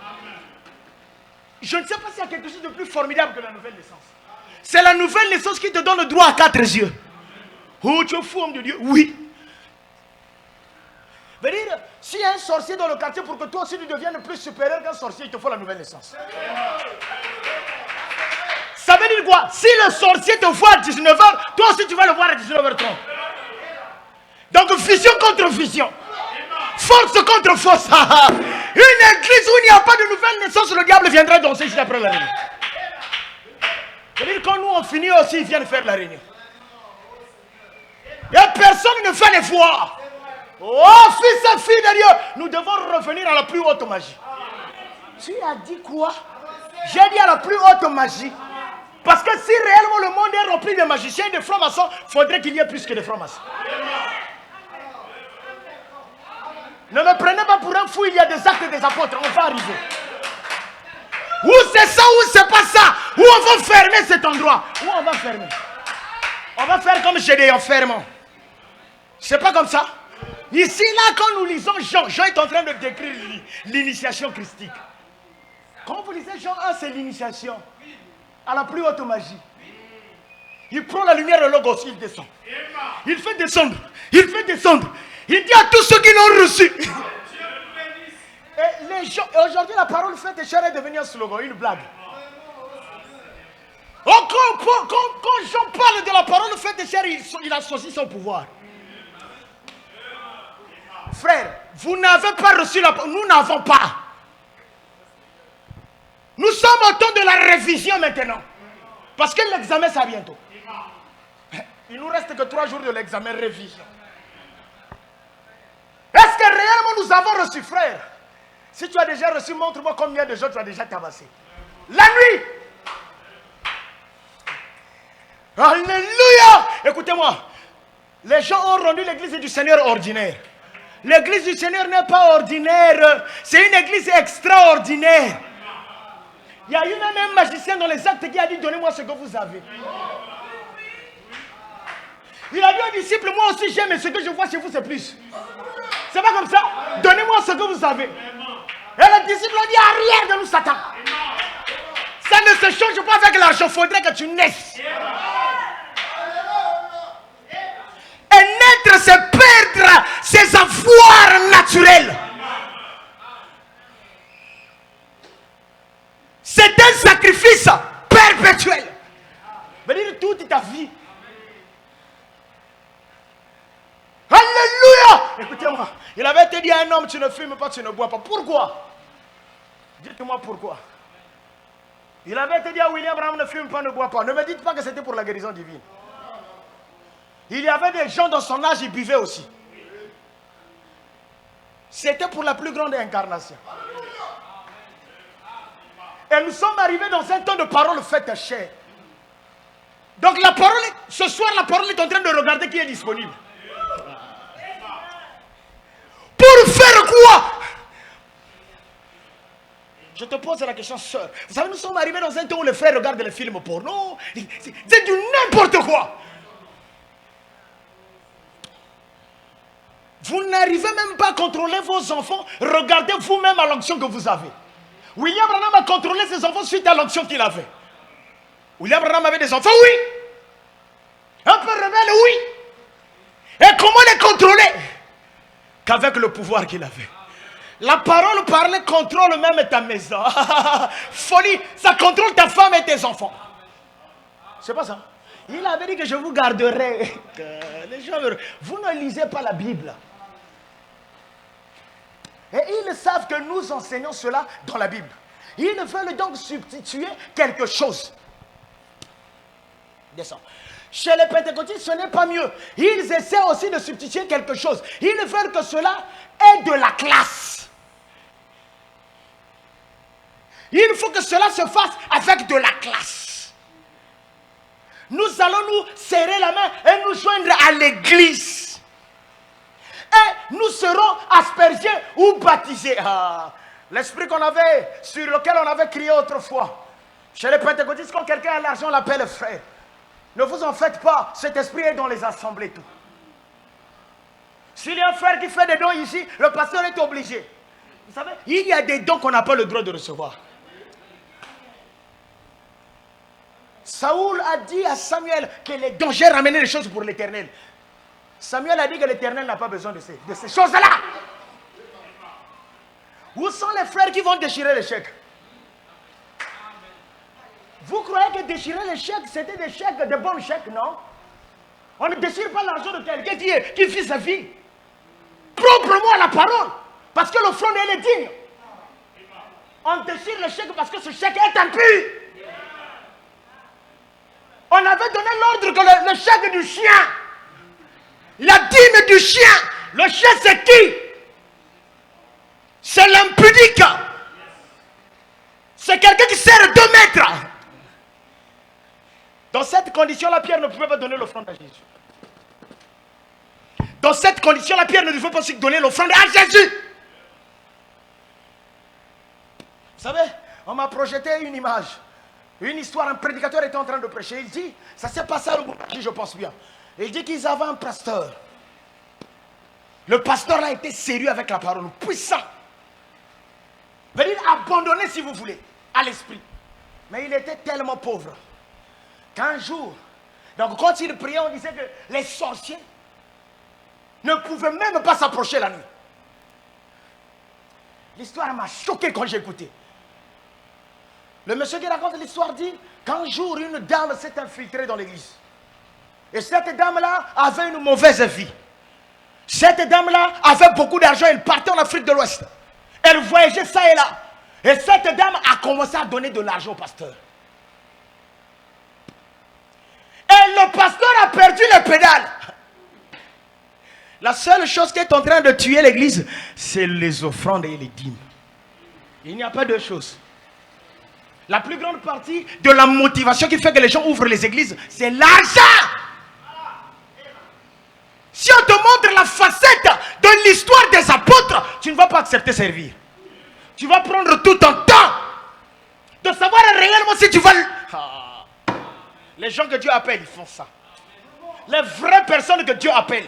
Je ne sais pas s'il y a quelque chose de plus formidable que la nouvelle naissance. C'est la nouvelle naissance qui te donne le droit à 4 yeux. Oh, tu es fou, homme de Dieu? Oui. Veut dire, s'il y a un sorcier dans le quartier, pour que toi aussi tu deviennes plus supérieur qu'un sorcier, il te faut la nouvelle naissance. Ça veut dire quoi? Si le sorcier te voit à 19h, toi aussi tu vas le voir à 19h30. Donc fusion contre fusion. Force contre force. Une église où il n'y a pas de nouvelle naissance, le diable viendra danser juste après la réunion. C'est-à-dire quand nous on finit aussi, ils viennent faire la réunion. Et personne ne fait l'effort. Oh, fils et filles de Dieu, nous devons revenir à la plus haute magie. Tu as dit quoi? J'ai dit à la plus haute magie. Parce que si réellement le monde est rempli de magiciens et de francs-maçons, il faudrait qu'il y ait plus que de francs-maçons. Ne me prenez pas pour un fou, il y a des actes des apôtres, on va arriver. Où c'est ça, où c'est pas ça? Où on va fermer cet endroit? Où on va fermer? On va faire comme chez des enfermants. C'est pas comme ça. Ici, là, quand nous lisons Jean est en train de décrire l'initiation christique. Quand vous lisez Jean 1, c'est l'initiation à la plus haute magie. Il prend la lumière de Logos, il descend. Il fait descendre. Il fait descendre. Il dit à tous ceux qui l'ont reçu. Et les gens, aujourd'hui, la parole faite chair est devenue un slogan, une blague. Oh, quand Jean parle de la parole faite chair, il associe son pouvoir. Frère, vous n'avez pas reçu la parole. Nous n'avons pas. Nous sommes au temps de la révision maintenant. Parce que l'examen, c'est bientôt. Il nous reste que 3 jours de l'examen révision. Est-ce que réellement nous avons reçu, frère? Si tu as déjà reçu, montre-moi combien de gens tu as déjà tabassé. La nuit. Alléluia. Écoutez-moi. Les gens ont rendu l'église du Seigneur ordinaire. L'église du Seigneur n'est pas ordinaire. C'est une église extraordinaire. Il y a eu même un magicien dans les actes qui a dit, donnez-moi ce que vous avez. Il a dit aux disciples, moi aussi j'aime, mais ce que je vois chez vous c'est plus. C'est pas comme ça. Donnez-moi ce que vous avez. Et les disciples ont dit, arrière de nous Satan. Ça ne se change pas avec l'argent, il faudrait que tu naisses. Et naître, c'est perdre ses avoirs naturels. C'est un sacrifice perpétuel. Ça veut dire toute ta vie. Alléluia. Écoutez-moi. Il avait été dit à un homme, tu ne fumes pas, tu ne bois pas. Pourquoi? Dites-moi pourquoi. Il avait été dit à William Branham, ne fume pas, ne bois pas. Ne me dites pas que c'était pour la guérison divine. Il y avait des gens dans son âge, ils buvaient aussi. C'était pour la plus grande incarnation. Et nous sommes arrivés dans un temps de parole faite chair. Donc la parole, ce soir, la parole est en train de regarder qui est disponible. Pour faire quoi? Je te pose la question, sœur. Vous savez, nous sommes arrivés dans un temps où les frères regardent les films porno. C'est du n'importe quoi. Vous n'arrivez même pas à contrôler vos enfants. Regardez vous-même à l'onction que vous avez. William Branham a contrôlé ses enfants suite à l'onction qu'il avait. William Branham avait des enfants, oui. Un peu rebelles, oui. Et comment les contrôler? Qu'avec le pouvoir qu'il avait. La parole parlait, contrôle même ta maison. Folie, ça contrôle ta femme et tes enfants. C'est pas ça. Il avait dit que je vous garderai. Les gens, vous ne lisez pas la Bible. Et ils savent que nous enseignons cela dans la Bible. Ils veulent donc substituer quelque chose. Descends. Chez les pentecôtistes, ce n'est pas mieux. Ils essaient aussi de substituer quelque chose. Ils veulent que cela ait de la classe. Il faut que cela se fasse avec de la classe. Nous allons nous serrer la main et nous joindre à l'église. Et nous serons aspergés ou baptisés. Ah, l'esprit qu'on avait, sur lequel on avait crié autrefois. Chez les pentecôtistes, quand quelqu'un a l'argent, on l'appelle frère. Ne vous en faites pas, cet esprit est dans les assemblées tout. S'il y a un frère qui fait des dons ici, le pasteur est obligé. Vous savez, il y a des dons qu'on n'a pas le droit de recevoir. Saoul a dit à Samuel que les dons, j'ai ramené les choses pour l'éternel. Samuel a dit que l'éternel n'a pas besoin de ces choses-là. Où sont les frères qui vont déchirer les chèques? Vous croyez que déchirer les chèques, c'était des chèques, de bons chèques, non? On ne déchire pas l'argent de quelqu'un qui vit sa vie. Proprement à la parole. Parce que l'offrande, elle est digne. On déchire le chèque parce que ce chèque est impur. On avait donné l'ordre que le chèque du chien, la dîme du chien, le chien c'est qui? C'est l'impudique. C'est quelqu'un qui sert 2 mètres. Dans cette condition-là, Pierre ne pouvait pas donner l'offrande à Jésus. Dans cette condition-là, Pierre ne devait pas aussi donner l'offrande à Jésus. Vous savez, on m'a projeté une image. Une histoire, un prédicateur était en train de prêcher. Il dit, ça s'est passé à Lubumbashi, je pense bien. Il dit qu'ils avaient un pasteur. Le pasteur a été sérieux avec la parole, puissant. Veut dire abandonné si vous voulez, à l'esprit. Mais il était tellement pauvre qu'un jour, donc quand il priait, on disait que les sorciers ne pouvaient même pas s'approcher la nuit. L'histoire m'a choqué quand j'ai écouté. Le monsieur qui raconte l'histoire dit qu'un jour, une dame s'est infiltrée dans l'église. Et cette dame-là avait une mauvaise vie. Cette dame-là avait beaucoup d'argent. Elle partait en Afrique de l'Ouest. Elle voyageait ça et là. Et cette dame a commencé à donner de l'argent au pasteur. perdu les pédales. La seule chose qui est en train de tuer l'église, c'est les offrandes et les dîmes. Il n'y a pas de choses. La plus grande partie de la motivation qui fait que les gens ouvrent les églises, c'est l'argent. Si on te montre la facette de l'histoire des apôtres, tu ne vas pas accepter servir. Tu vas prendre tout ton temps de savoir réellement si tu vas... Les gens que Dieu appelle, ils font ça. Les vraies personnes que Dieu appelle,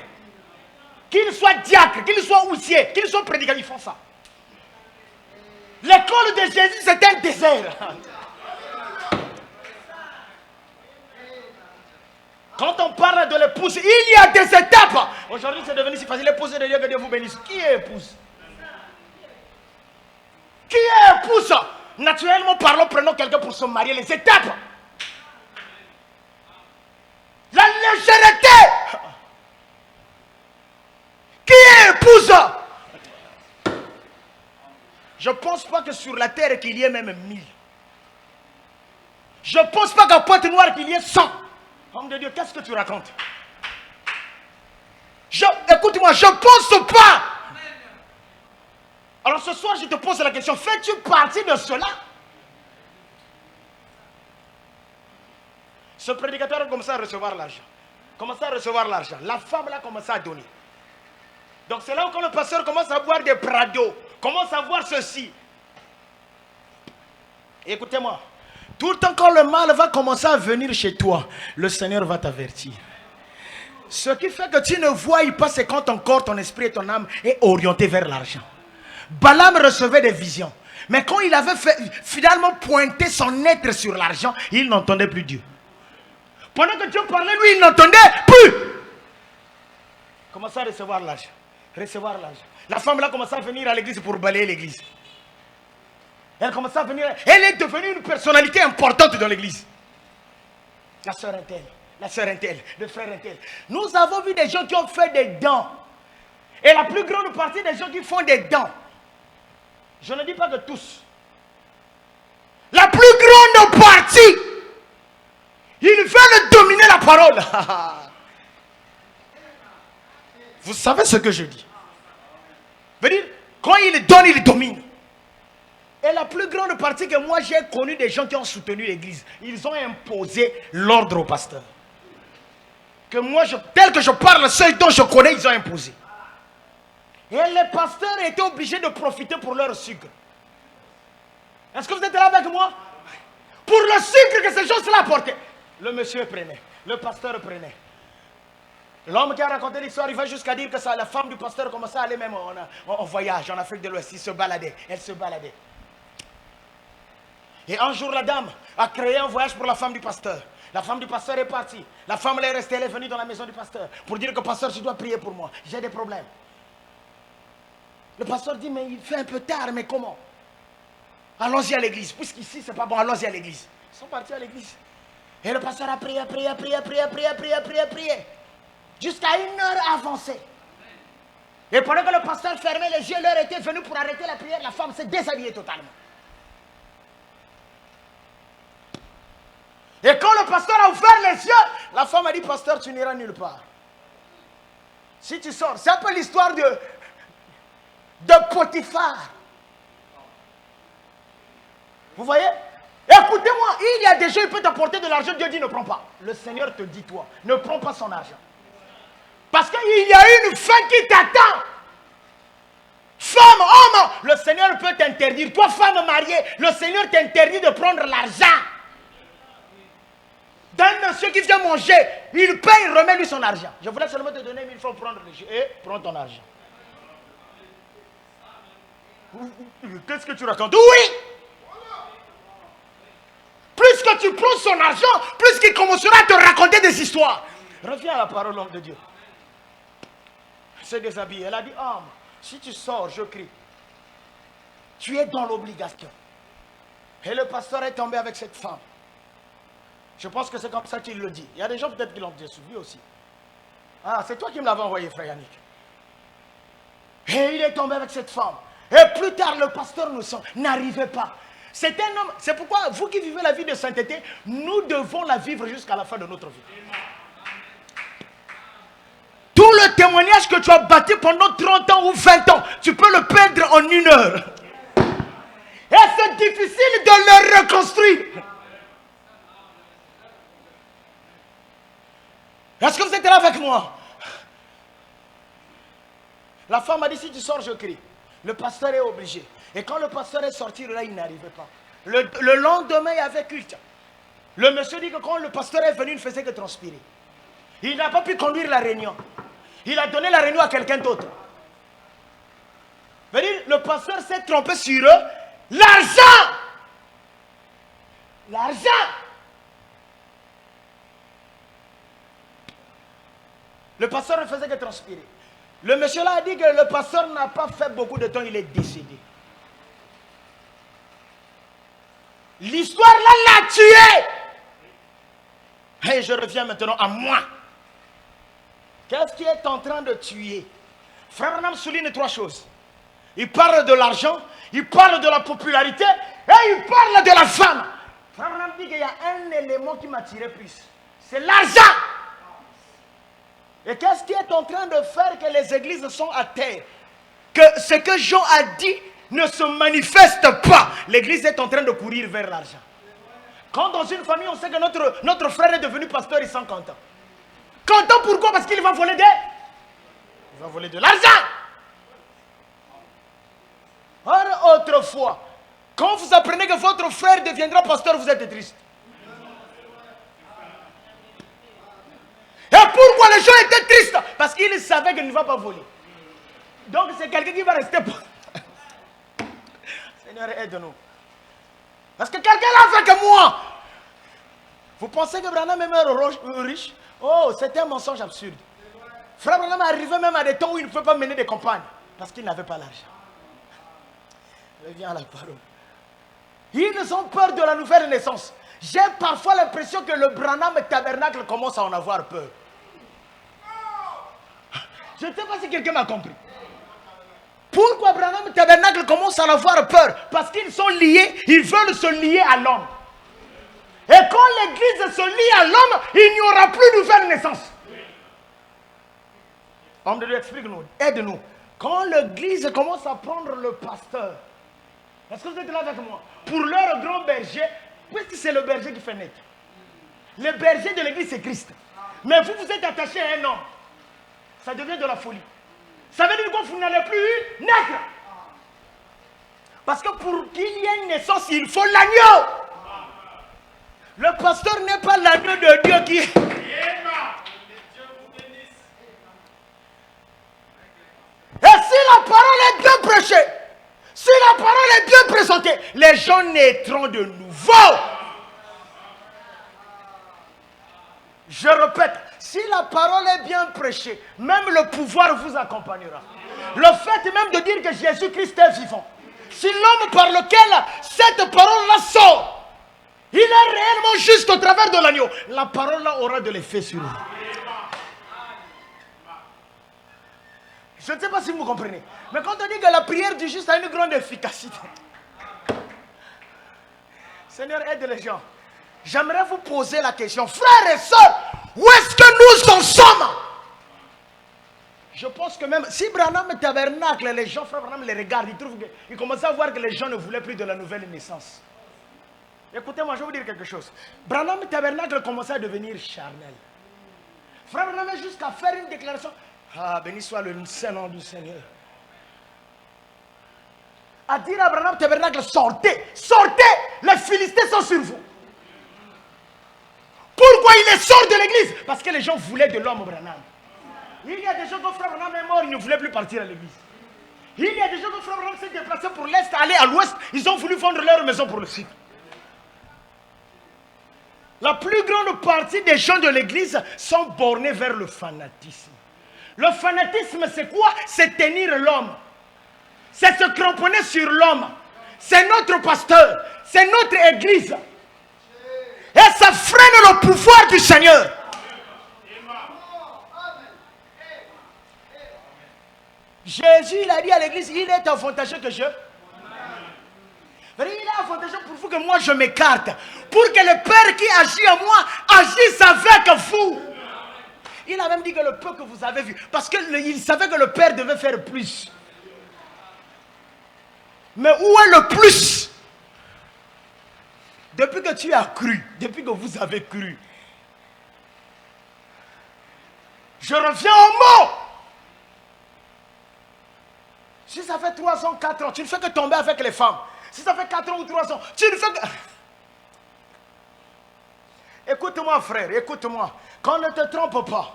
qu'ils soient diacres, qu'ils soient ousiers, qu'ils soient prédicateurs, ils font ça. L'école de Jésus, c'est un désert. Quand on parle de l'épouse, il y a des étapes. Aujourd'hui, c'est devenu si facile. L'épouse de Dieu, que Dieu vous bénisse. Qui est épouse? Qui est épouse? Naturellement, parlons, prenons quelqu'un pour se marier. Les étapes. La légèreté. Qui est épouse? Je ne pense pas que sur la terre qu'il y ait même 1000. Je ne pense pas qu'à Pointe-Noire qu'il y ait 100. Homme de Dieu, qu'est-ce que tu racontes? Écoute-moi, je ne pense pas. Alors ce soir, je te pose la question, fais-tu partie de cela? Ce prédicateur a commencé à recevoir l'argent. Commencé à recevoir l'argent. La femme là a commencé à donner. Donc c'est là où quand le pasteur commence à voir des prados, commence à voir ceci. Écoutez-moi. Tout le temps quand le mal va commencer à venir chez toi, le Seigneur va t'avertir. Ce qui fait que tu ne vois pas, c'est quand ton corps, ton esprit et ton âme est orienté vers l'argent. Balaam recevait des visions. Mais quand il avait finalement pointé son être sur l'argent, il n'entendait plus Dieu. Pendant que Dieu parlait, lui, il n'entendait plus. Commençait à recevoir l'argent. Recevoir l'argent. La femme là commençait à venir à l'église pour balayer l'église. Elle commençait à venir. Elle est devenue une personnalité importante dans l'église. La sœur Intel, la sœur Intel, le frère Intel. Nous avons vu des gens qui ont fait des dons. Et la plus grande partie des gens qui font des dons, je ne dis pas que tous. La plus grande partie, ils veulent dominer la parole. Vous savez ce que je dis? Veut dire, quand ils donnent, ils dominent. Et la plus grande partie que moi j'ai connu des gens qui ont soutenu l'église, ils ont imposé l'ordre au pasteur. Que moi, tel que je parle, ceux dont je connais, ils ont imposé. Et les pasteurs étaient obligés de profiter pour leur sucre. Est-ce que vous êtes là avec moi? Pour le sucre que ces gens-là apportaient. Le monsieur prenait, le pasteur prenait. L'homme qui a raconté l'histoire, il va jusqu'à dire que ça, la femme du pasteur commençait à aller même en voyage en Afrique de l'Ouest. Il se baladait, elle se baladait. Et un jour, la dame a créé un voyage pour la femme du pasteur. La femme du pasteur est partie. La femme, elle est restée, elle est venue dans la maison du pasteur pour dire que pasteur, tu dois prier pour moi. J'ai des problèmes. Le pasteur dit, mais il fait un peu tard, mais comment? Allons-y à l'église. Puisqu'ici, c'est pas bon, allons-y à l'église. Ils sont partis à l'église. Et le pasteur a prié, jusqu'à 1 heure avancée. Et pendant que le pasteur fermait les yeux, l'heure était venue pour arrêter la prière. La femme s'est déshabillée totalement. Et quand le pasteur a ouvert les yeux, la femme a dit, pasteur, tu n'iras nulle part. Si tu sors, c'est un peu l'histoire de Potiphar. Vous voyez? Écoutez-moi, il y a des gens qui peuvent t'apporter de l'argent, Dieu dit ne prends pas. Le Seigneur te dit toi, ne prends pas son argent. Parce qu'il y a une fin qui t'attend. Femme, homme, le Seigneur peut t'interdire. Toi, femme mariée, le Seigneur t'interdit de prendre l'argent d'un monsieur qui vient manger. Il paye, il remet lui son argent. Je voulais seulement te donner 1000 francs pour prendre le jeu. Et prends ton argent. Qu'est-ce que tu racontes? Oui! Plus que tu prends son argent, plus qu'il commencera à te raconter des histoires. Reviens à la parole, l'homme de Dieu. C'est déshabillé. Elle a dit, homme, si tu sors, je crie. Tu es dans l'obligation. Et le pasteur est tombé avec cette femme. Je pense que c'est comme ça qu'il le dit. Il y a des gens peut-être qui l'ont suivi aussi. Ah, c'est toi qui me l'avais envoyé, frère Yannick. Et il est tombé avec cette femme. Et plus tard, le pasteur n'arrivait pas. C'est un homme. C'est pourquoi, vous qui vivez la vie de sainteté, nous devons la vivre jusqu'à la fin de notre vie. le témoignage que tu as bâti pendant 30 ans ou 20 ans, tu peux le perdre en 1 heure. Et c'est difficile de le reconstruire. Est-ce que vous êtes là avec moi? La femme a dit, si tu sors, je crie. Le pasteur est obligé. Et quand le pasteur est sorti, là, il n'arrivait pas. Le lendemain, il y avait culte. Le monsieur dit que quand le pasteur est venu, il ne faisait que transpirer. Il n'a pas pu conduire la réunion. Il a donné la réunion à quelqu'un d'autre. Le pasteur s'est trompé sur eux. L'argent! L'argent! Le pasteur ne faisait que transpirer. Le monsieur là a dit que le pasteur n'a pas fait beaucoup de temps, il est décédé. L'histoire là l'a tué. Et je reviens maintenant à moi. Qu'est-ce qui est en train de tuer? Frère Branham souligne 3 choses. Il parle de l'argent, il parle de la popularité et il parle de la femme. Frère Branham dit qu'il y a un élément qui m'a tiré plus. C'est l'argent. Et qu'est-ce qui est en train de faire que les églises sont à terre? Que ce que Jean a dit ne se manifeste pas. L'église est en train de courir vers l'argent. Quand dans une famille, on sait que notre frère est devenu pasteur, ils sont contents. Contents pourquoi? Parce qu'il va voler il va voler de l'argent. Or, autrefois, quand vous apprenez que votre frère deviendra pasteur, vous êtes triste. Et pourquoi les gens étaient tristes? Parce qu'ils savaient qu'il ne va pas voler. Donc c'est quelqu'un qui va rester. Seigneur, aide-nous. Parce que quelqu'un l'a fait que moi. Vous pensez que Branham est même riche? Oh, c'était un mensonge absurde. Frère Branham est arrivé même à des temps où il ne peut pas mener des campagnes. Parce qu'il n'avait pas l'argent. Reviens à la parole. Ils ont peur de la nouvelle naissance. J'ai parfois l'impression que le Branham Tabernacle commence à en avoir peur. Je ne sais pas si quelqu'un m'a compris. Pourquoi Branham Tabernacle commence à en avoir peur? Parce qu'ils sont liés, ils veulent se lier à l'homme. Et quand l'église se lie à l'homme, il n'y aura plus de nouvelle naissance. Homme de Dieu, explique-nous, aide-nous. Quand l'église commence à prendre le pasteur, est-ce que vous êtes là avec moi? Pour leur grand berger, puisque c'est le berger qui fait naître. Le berger de l'église, c'est Christ. Mais vous, vous êtes attaché à un homme. Ça devient de la folie. Ça veut dire que vous n'allez plus naître. Parce que pour qu'il y ait une naissance, il faut l'agneau. Le pasteur n'est pas l'agneau de Dieu qui est. Et si la parole est bien prêchée, si la parole est bien présentée, les gens naîtront de nouveau. Je répète, si la parole est bien prêchée, même le pouvoir vous accompagnera. Le fait même de dire que Jésus-Christ est vivant, si l'homme par lequel cette parole-là sort, il est réellement juste au travers de l'agneau, la parole-là aura de l'effet sur lui. Je ne sais pas si vous comprenez, mais quand on dit que la prière du juste a une grande efficacité, Seigneur, aide les gens. J'aimerais vous poser la question, frères et sœurs, où est-ce que nous en sommes? Je pense que même si Branham Tabernacle, les gens, frère Branham les regardent, ils commencent à voir que les gens ne voulaient plus de la nouvelle naissance. Écoutez-moi, je vais vous dire quelque chose. Branham Tabernacle commençait à devenir charnel. Frère Branham jusqu'à faire une déclaration. Ah, béni soit le saint nom du Seigneur. À dire à Branham Tabernacle, sortez, sortez, les Philistins sont sur vous. Pourquoi il les sort de l'église? Parce que les gens voulaient de l'homme Branham. Il y a des gens dont frère Branham est mort, ils ne voulaient plus partir à l'église. Il y a des gens dont frère Branham s'est déplacé pour l'est, aller à l'ouest, ils ont voulu vendre leur maison pour le sud. La plus grande partie des gens de l'église sont bornés vers le fanatisme. Le fanatisme, c'est quoi? C'est tenir l'homme. C'est se cramponner sur l'homme. C'est notre pasteur. C'est notre église. Et ça freine le pouvoir du Seigneur. Jésus, il a dit à l'église, il est avantageux que je... Il est avantageux pour vous que moi je m'écarte. Pour que le Père qui agit en moi agisse avec vous. Il a même dit que le peu que vous avez vu, parce qu'il savait que le Père devait faire plus. Mais où est le plus? Depuis que tu as cru, depuis que vous avez cru, je reviens au mot. Si ça fait 3 ans, 4 ans, tu ne fais que tomber avec les femmes. Si ça fait 4 ans ou 3 ans, tu ne fais que... Écoute-moi frère, écoute-moi. Qu'on ne te trompe pas.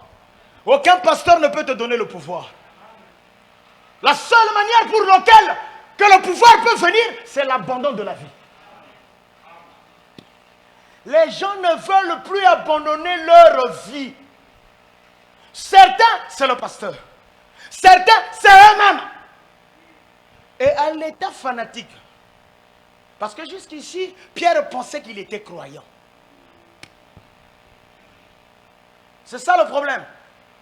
Aucun pasteur ne peut te donner le pouvoir. La seule manière pour laquelle que le pouvoir peut venir, c'est l'abandon de la vie. Les gens ne veulent plus abandonner leur vie. Certains, c'est le pasteur. Certains, c'est eux-mêmes. Et à l'état fanatique. Parce que jusqu'ici, Pierre pensait qu'il était croyant. C'est ça le problème.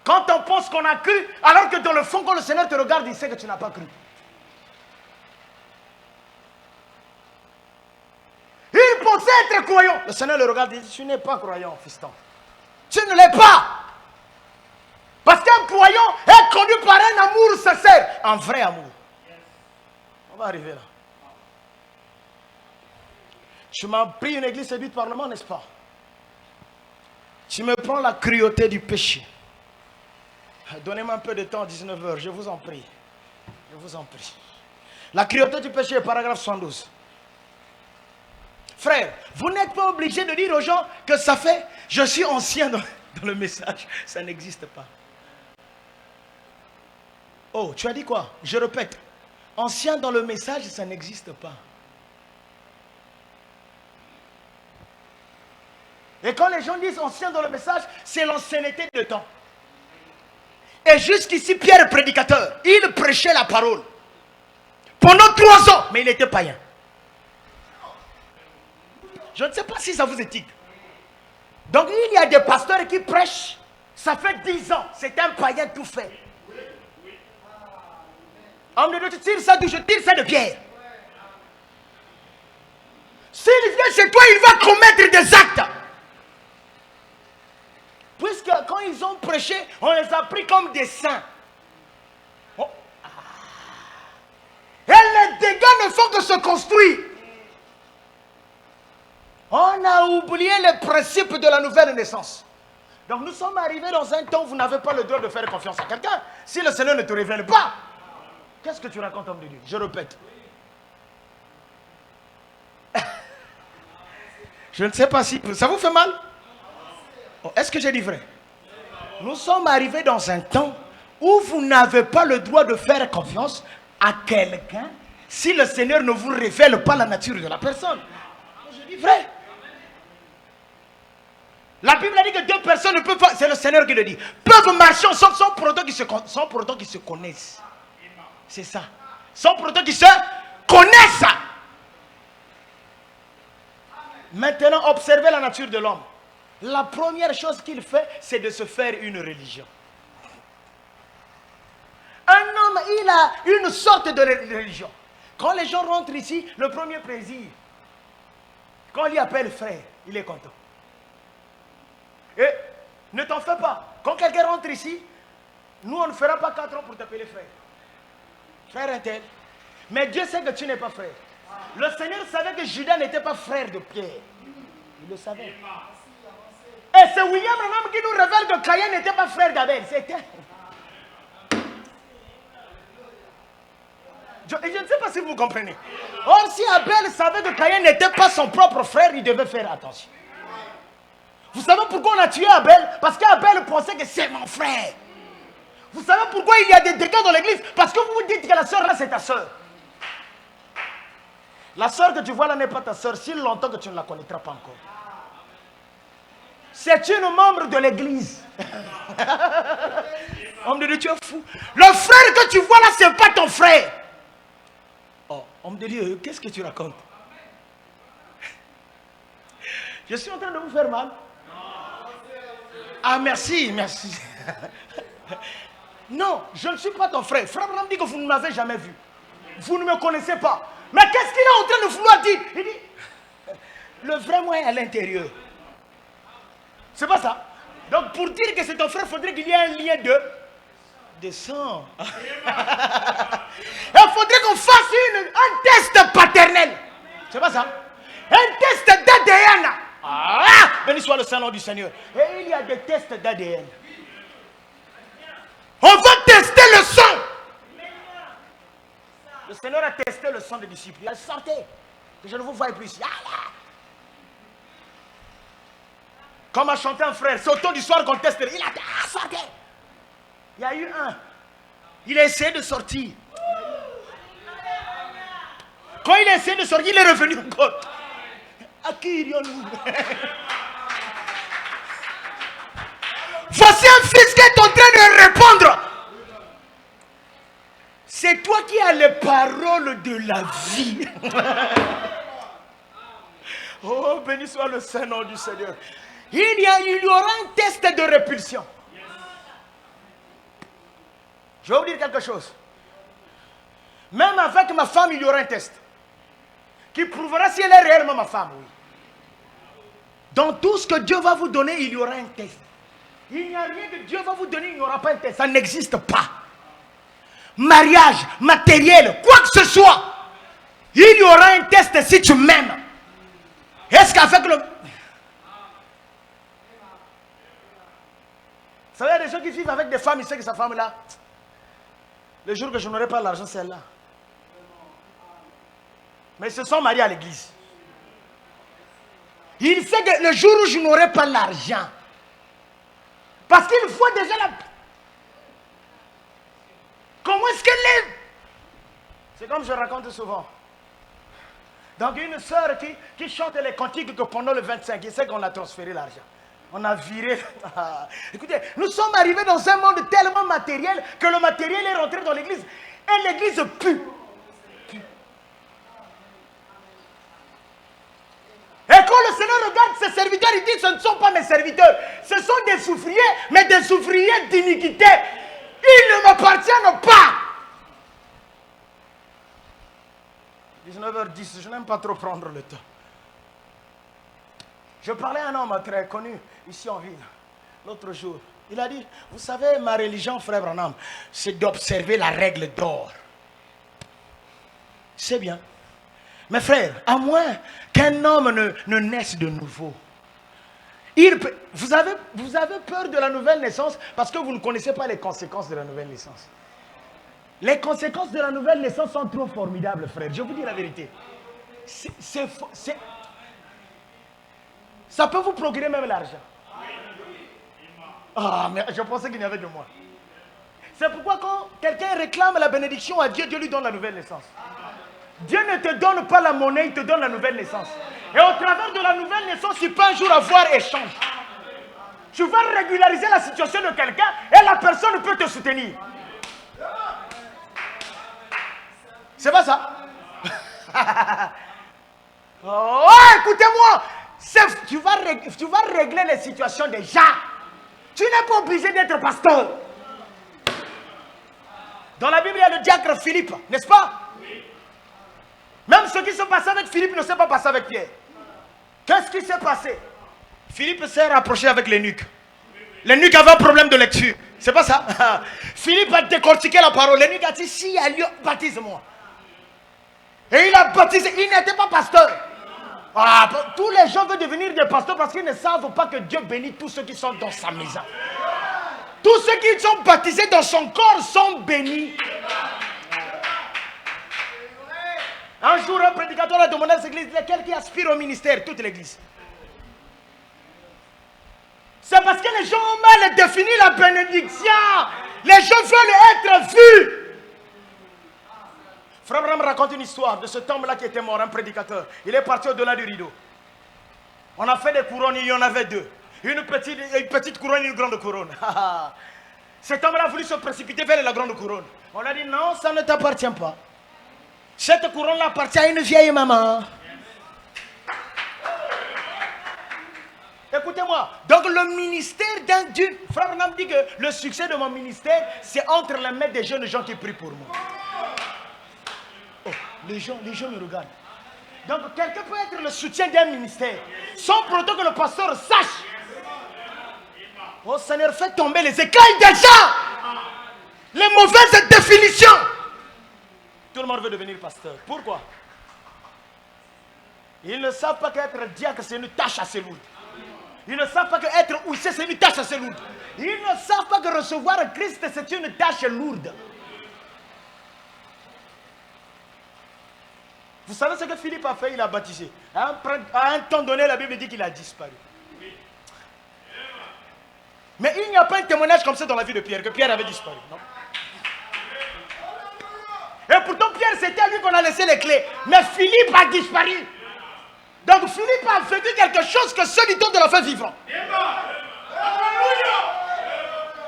Quand on pense qu'on a cru, alors que dans le fond, quand le Seigneur te regarde, il sait que tu n'as pas cru. Il pensait être croyant. Le Seigneur le regarde et dit, tu n'es pas croyant, fiston. Tu ne l'es pas. Parce qu'un croyant est conduit par un amour sincère. Un vrai amour. On va arriver là. Tu m'as pris une église séduite par le monde, n'est-ce pas? Tu me prends la cruauté du péché. Donnez-moi un peu de temps, 19h, je vous en prie. Je vous en prie. La cruauté du péché, paragraphe 72. Frère, vous n'êtes pas obligé de dire aux gens que ça fait, je suis ancien dans le message. Ça n'existe pas. Oh, tu as dit quoi? Je répète. Ancien dans le message, ça n'existe pas. Et quand les gens disent ancien dans le message, c'est l'ancienneté de temps. Et jusqu'ici, Pierre, prédicateur, il prêchait la parole. Pendant 3 ans, mais il était païen. Je ne sais pas si ça vous éthique. Donc il y a des pasteurs qui prêchent, ça fait 10 ans, c'est un païen tout fait. Homme de Dieu, tu tires ça d'où? Je tire ça de Pierre. S'il vient chez toi, il va commettre des actes. Puisque quand ils ont prêché, on les a pris comme des saints. Oh. Et les dégâts ne font que se construire. On a oublié les principes de la nouvelle naissance. Donc nous sommes arrivés dans un temps où vous n'avez pas le droit de faire confiance à quelqu'un. Si le Seigneur ne te révèle pas, qu'est-ce que tu racontes, homme de Dieu? Je répète. Je ne sais pas si... Ça vous fait mal? Oh, est-ce que j'ai dit vrai? Nous sommes arrivés dans un temps où vous n'avez pas le droit de faire confiance à quelqu'un si le Seigneur ne vous révèle pas la nature de la personne. Je dis vrai. La Bible a dit que 2 personnes ne peuvent pas, c'est le Seigneur qui le dit, peuvent marcher ensemble sans pour autant qu'ils se connaissent. C'est ça. Sans pour autant qu'ils se connaissent. Maintenant, observez la nature de l'homme. La première chose qu'il fait, c'est de se faire une religion. Un homme, il a une sorte de religion. Quand les gens rentrent ici, le premier plaisir, quand on lui appelle frère, il est content. Et ne t'en fais pas. Quand quelqu'un rentre ici, nous on ne fera pas 4 ans pour t'appeler frère. Frère un tel. Mais Dieu sait que tu n'es pas frère. Le Seigneur savait que Judas n'était pas frère de Pierre. Il le savait. Et c'est William Branham qui nous révèle que Caïn n'était pas frère d'Abel. C'était... Je ne sais pas si vous comprenez. Or, si Abel savait que Caïn n'était pas son propre frère, il devait faire attention. Vous savez pourquoi on a tué Abel? Parce qu'Abel pensait que c'est mon frère. Vous savez pourquoi il y a des dégâts dans l'église? Parce que vous vous dites que la soeur là c'est ta soeur. La soeur que tu vois là n'est pas ta soeur si longtemps que tu ne la connaîtras pas encore. C'est une membre de l'église. Homme de Dieu, tu es fou. Le frère que tu vois là, c'est pas ton frère. Oh, homme de Dieu, qu'est-ce que tu racontes? Je suis en train de vous faire mal. Ah, merci, merci. Non, je ne suis pas ton frère. Frère Branham dit que vous ne m'avez jamais vu. Vous ne me connaissez pas. Mais qu'est-ce qu'il est en train de vouloir dire? Il dit, le vrai moi est à l'intérieur. C'est pas ça. Donc pour dire que c'est ton frère, il faudrait qu'il y ait un lien de sang. Il faudrait qu'on fasse un test paternel. C'est pas ça? Un test d'ADN. Ah, béni soit le Saint-Nom du Seigneur. Et il y a des tests d'ADN. On va tester le sang. Le Seigneur a testé le sang des disciples. Il a sorti. Je ne vous vois plus ici. Comme a chanté un frère, c'est au temps du soir qu'on teste. Il a sorti. Il y a eu un. Il a essayé de sortir. Quand il a essayé de sortir, il est revenu encore. À qui irions-nous? Voici un fils qui est en train de répondre. C'est toi qui as les paroles de la vie. Oh, béni soit le Saint-Nom du Seigneur. Il y aura un test de répulsion. Je vais vous dire quelque chose. Même avec ma femme, il y aura un test qui prouvera si elle est réellement ma femme. Oui. Dans tout ce que Dieu va vous donner, il y aura un test. Il n'y a rien que Dieu va vous donner, il n'y aura pas un test. Ça n'existe pas. Mariage, matériel, quoi que ce soit, il y aura un test si tu m'aimes. Est-ce qu'avec le... Vous savez, il y a des gens qui vivent avec des femmes, ils savent que sa femme-là, le jour que je n'aurai pas l'argent, c'est elle-là. Mais ils se sont mariés à l'église. Il sait que le jour où je n'aurai pas l'argent, parce qu'il faut déjà la... Comment est-ce qu'elle est? C'est comme je raconte souvent. Donc une sœur qui chante les cantiques que pendant le 25, il sait qu'on a transféré l'argent. On a viré. Écoutez, nous sommes arrivés dans un monde tellement matériel que le matériel est rentré dans l'église. Et l'église pue. Et quand le Seigneur regarde ses serviteurs, il dit, ce ne sont pas mes serviteurs. Ce sont des ouvriers, mais des ouvriers d'iniquité. Ils ne m'appartiennent pas. 19h10, je n'aime pas trop prendre le temps. Je parlais à un homme très connu ici en ville, l'autre jour. Il a dit, vous savez, ma religion, frère Branham, c'est d'observer la règle d'or. C'est bien. Mais frère, à moins qu'un homme ne naisse de nouveau, vous avez peur de la nouvelle naissance parce que vous ne connaissez pas les conséquences de la nouvelle naissance. Les conséquences de la nouvelle naissance sont trop formidables, frère. Je vous dis la vérité. Ça peut vous procurer même l'argent. Ah, mais je pensais qu'il y avait de moi. C'est pourquoi quand quelqu'un réclame la bénédiction à Dieu, Dieu lui donne la nouvelle naissance. Dieu ne te donne pas la monnaie, il te donne la nouvelle naissance. Et au travers de la nouvelle naissance, tu peux un jour avoir échange. Tu vas régulariser la situation de quelqu'un et la personne peut te soutenir. C'est pas ça? Oh, écoutez-moi. Tu vas régler les situations des gens. Tu n'es pas obligé d'être pasteur. Dans la Bible, il y a le diacre Philippe, n'est-ce pas? Même ceux qui sont passés avec Philippe ne sont pas passés avec Pierre. Qu'est-ce qui s'est passé? Philippe s'est rapproché avec l'eunuque. L'eunuque avait un problème de lecture. C'est pas ça? Philippe a décortiqué la parole. L'eunuque a dit, si il y a lieu, baptise-moi. Et il a baptisé. Il n'était pas pasteur. Ah, tous les gens veulent devenir des pasteurs parce qu'ils ne savent pas que Dieu bénit tous ceux qui sont dans sa maison. Tous ceux qui sont baptisés dans son corps sont bénis. Un jour, un prédicateur a demandé à cette église, lequel qui aspire au ministère, toute l'église. C'est parce que les gens ont mal défini la bénédiction. Les gens veulent être vus. Frère Branham raconte une histoire de cet homme-là qui était mort, un prédicateur. Il est parti au-delà du rideau. On a fait des couronnes, il y en avait deux. Une petite couronne et une grande couronne. Cet homme-là a voulu se précipiter vers la grande couronne. On a dit non, ça ne t'appartient pas. Cette couronne-là appartient à une vieille maman. Écoutez-moi, donc le ministère d'un Dieu, frère Branham dit que le succès de mon ministère, c'est entre les mains des jeunes gens qui prient pour moi. Oh, les gens me regardent. Donc quelqu'un peut être le soutien d'un ministère sans pour autant que le pasteur sache Oh Seigneur, fais tomber les écailles des gens. Les mauvaises définitions. Tout le monde veut devenir pasteur. Pourquoi? Ils ne savent pas qu'être diacre, c'est une tâche assez lourde. Ils ne savent pas qu'être ouïssé, c'est une tâche assez lourde. Ils ne savent pas que recevoir Christ, c'est une tâche lourde. Vous savez ce que Philippe a fait? Il a baptisé. À un temps donné, la Bible dit qu'il a disparu. Mais il n'y a pas un témoignage comme ça dans la vie de Pierre, que Pierre avait disparu. Non? Et pourtant, Pierre, c'était à lui qu'on a laissé les clés. Mais Philippe a disparu. Donc Philippe a vécu quelque chose que seul il donne de la fin vivant.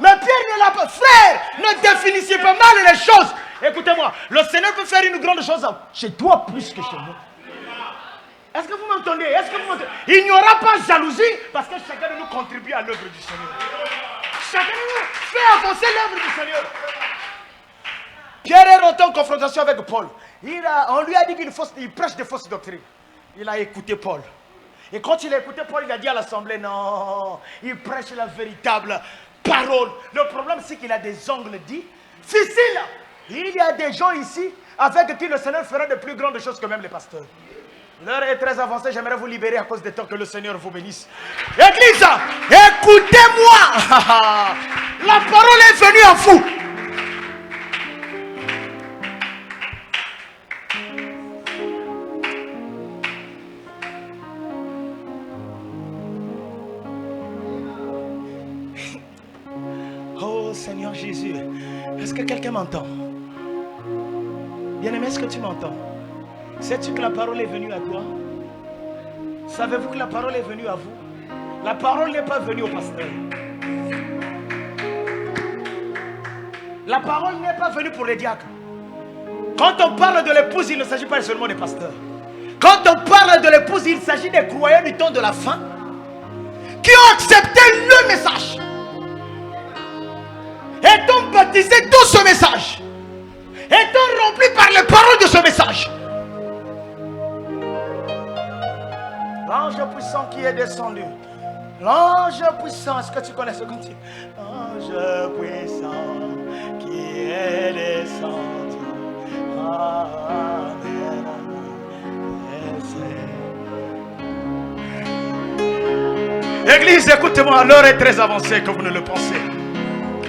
Mais Pierre ne l'a pas. Frère, ne définissez pas mal les choses. Écoutez-moi, le Seigneur peut faire une grande chose chez toi plus que chez moi. Est-ce que vous m'entendez? Est-ce que vous m'entendez? Il n'y aura pas de jalousie parce que chacun de nous contribue à l'œuvre du Seigneur. Chacun de nous fait avancer l'œuvre du Seigneur. Pierre est rentré en confrontation avec Paul. On lui a dit qu'il prêche des fausses doctrines. Il a écouté Paul. Et quand il a écouté Paul, il a dit à l'assemblée, non, il prêche la véritable parole. Le problème, c'est qu'il a des ongles difficiles. Il y a des gens ici avec qui le Seigneur fera de plus grandes choses que même les pasteurs. L'heure est très avancée, j'aimerais vous libérer à cause des temps, que le Seigneur vous bénisse. Église, écoutez-moi. La parole est venue à vous. Oh Seigneur Jésus, est-ce que quelqu'un m'entend? Bien-aimé, est-ce que tu m'entends? Sais-tu que la parole est venue à toi? Savez-vous que la parole est venue à vous? La parole n'est pas venue au pasteur. La parole n'est pas venue pour les diacres. Quand on parle de l'épouse, il ne s'agit pas seulement des pasteurs. Quand on parle de l'épouse, il s'agit des croyants du temps de la fin qui ont accepté le message. Étant baptisés dans ce message, étant remplis par les paroles de ce message. L'ange puissant qui est descendu. L'ange puissant, est-ce que tu connais ce cantique? L'ange puissant qui est descendu. Église, écoutez-moi, l'heure est très avancée que vous ne le pensez.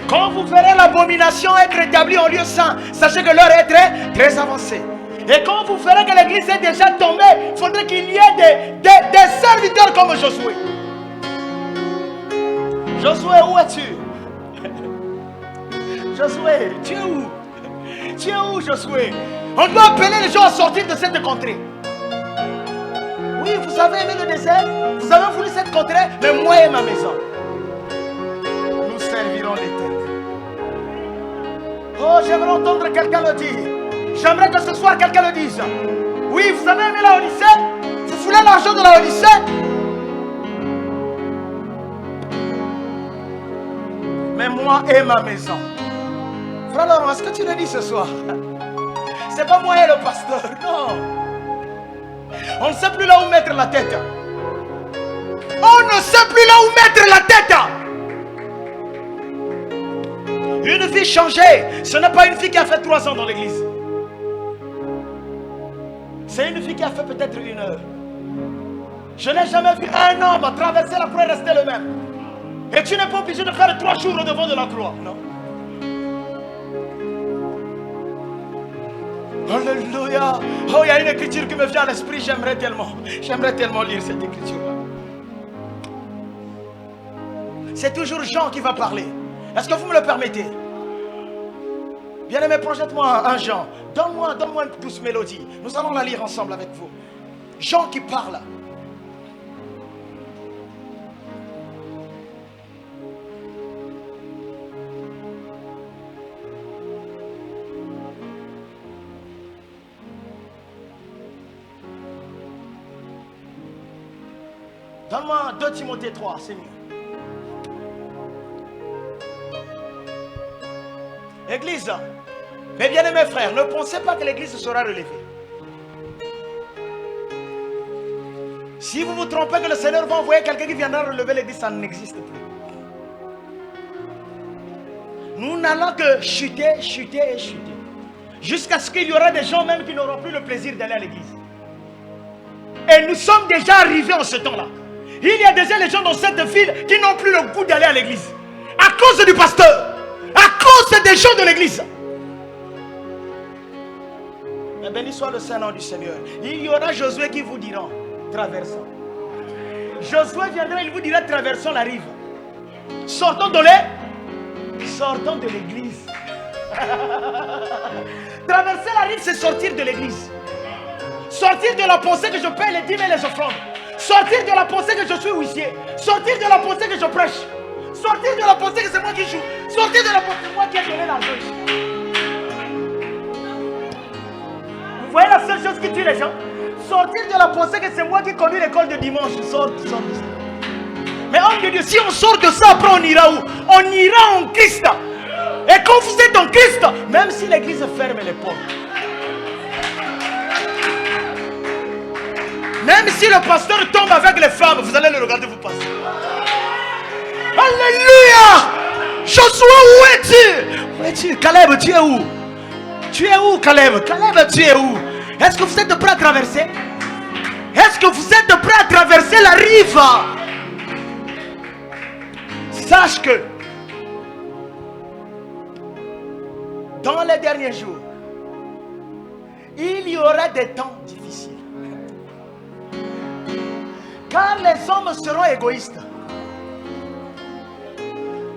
Quand vous verrez l'abomination être établie en lieu saint, sachez que l'heure est très, très avancée. Et quand vous verrez que l'église est déjà tombée, il faudrait qu'il y ait des serviteurs comme Josué. Josué, où es-tu? Josué, tu es où? Tu es où, Josué? On doit appeler les gens à sortir de cette contrée. Oui, vous avez aimé le désert, vous avez voulu cette contrée, mais moi et ma maison, nous servirons l'Éternel. Oh, j'aimerais entendre quelqu'un le dire. J'aimerais que ce soir quelqu'un le dise. Oui, vous avez aimé la Odyssée? Vous voulez l'argent de la Odyssée? Mais moi et ma maison. Frère Laurent, est-ce que tu le dis ce soir? C'est pas moi et le pasteur, non. On ne sait plus là où mettre la tête. On ne sait plus là où mettre la tête. Une vie changée, ce n'est pas une fille qui a fait 3 ans dans l'église. C'est une fille qui a fait peut-être 1 heure. Je n'ai jamais vu un homme traverser la croix et rester le même. Et tu n'es pas obligé de faire 3 jours au devant de la croix, non? Alléluia. Oh, il y a une écriture qui me vient à l'esprit. J'aimerais tellement lire cette écriture-là. C'est toujours Jean qui va parler. Est-ce que vous me le permettez? Bien-aimé, projette-moi un Jean. Donne-moi une douce mélodie. Nous allons la lire ensemble avec vous. Jean qui parle. Donne-moi 2 Timothée 3, c'est mieux. Église, mes bien-aimés frères, ne pensez pas que l'église sera relevée. Si vous vous trompez que le Seigneur va envoyer quelqu'un qui viendra relever l'église, ça n'existe plus. Nous n'allons que chuter, chuter et chuter. Jusqu'à ce qu'il y aura des gens même qui n'auront plus le plaisir d'aller à l'église. Et nous sommes déjà arrivés en ce temps-là. Il y a déjà les gens dans cette ville qui n'ont plus le goût d'aller à l'église. À cause du pasteur. À cause des gens de l'église. Mais béni soit le Saint-Nom du Seigneur. Il y aura Josué qui vous dira, traversons. Josué viendra, il vous dira, traversons la rive. Sortons de l'église. Traverser la rive, c'est sortir de l'église. Sortir de la pensée que je paie les dîmes et les offrandes. Sortir de la pensée que je suis huissier. Sortir de la pensée que je prêche. Sortir de la pensée que c'est moi qui joue. Sortir de la pensée que c'est moi qui ai donné l'argent. Vous voyez la seule chose qui tue les gens? Sortir de la pensée que c'est moi qui conduis l'école de dimanche. Sors de ça. Mais homme de Dieu, si on sort de ça, après on ira où? On ira en Christ. Et quand vous êtes en Christ, même si l'église ferme les portes, même si le pasteur tombe avec les femmes, vous allez le regarder vous passer. Alléluia! Josué, où es-tu? Où es-tu? Caleb, tu es où? Tu es où, Caleb? Caleb, tu es où? Est-ce que vous êtes prêt à traverser? Est-ce que vous êtes prêt à traverser la rive? Sache que dans les derniers jours, il y aura des temps difficiles. Car les hommes seront égoïstes.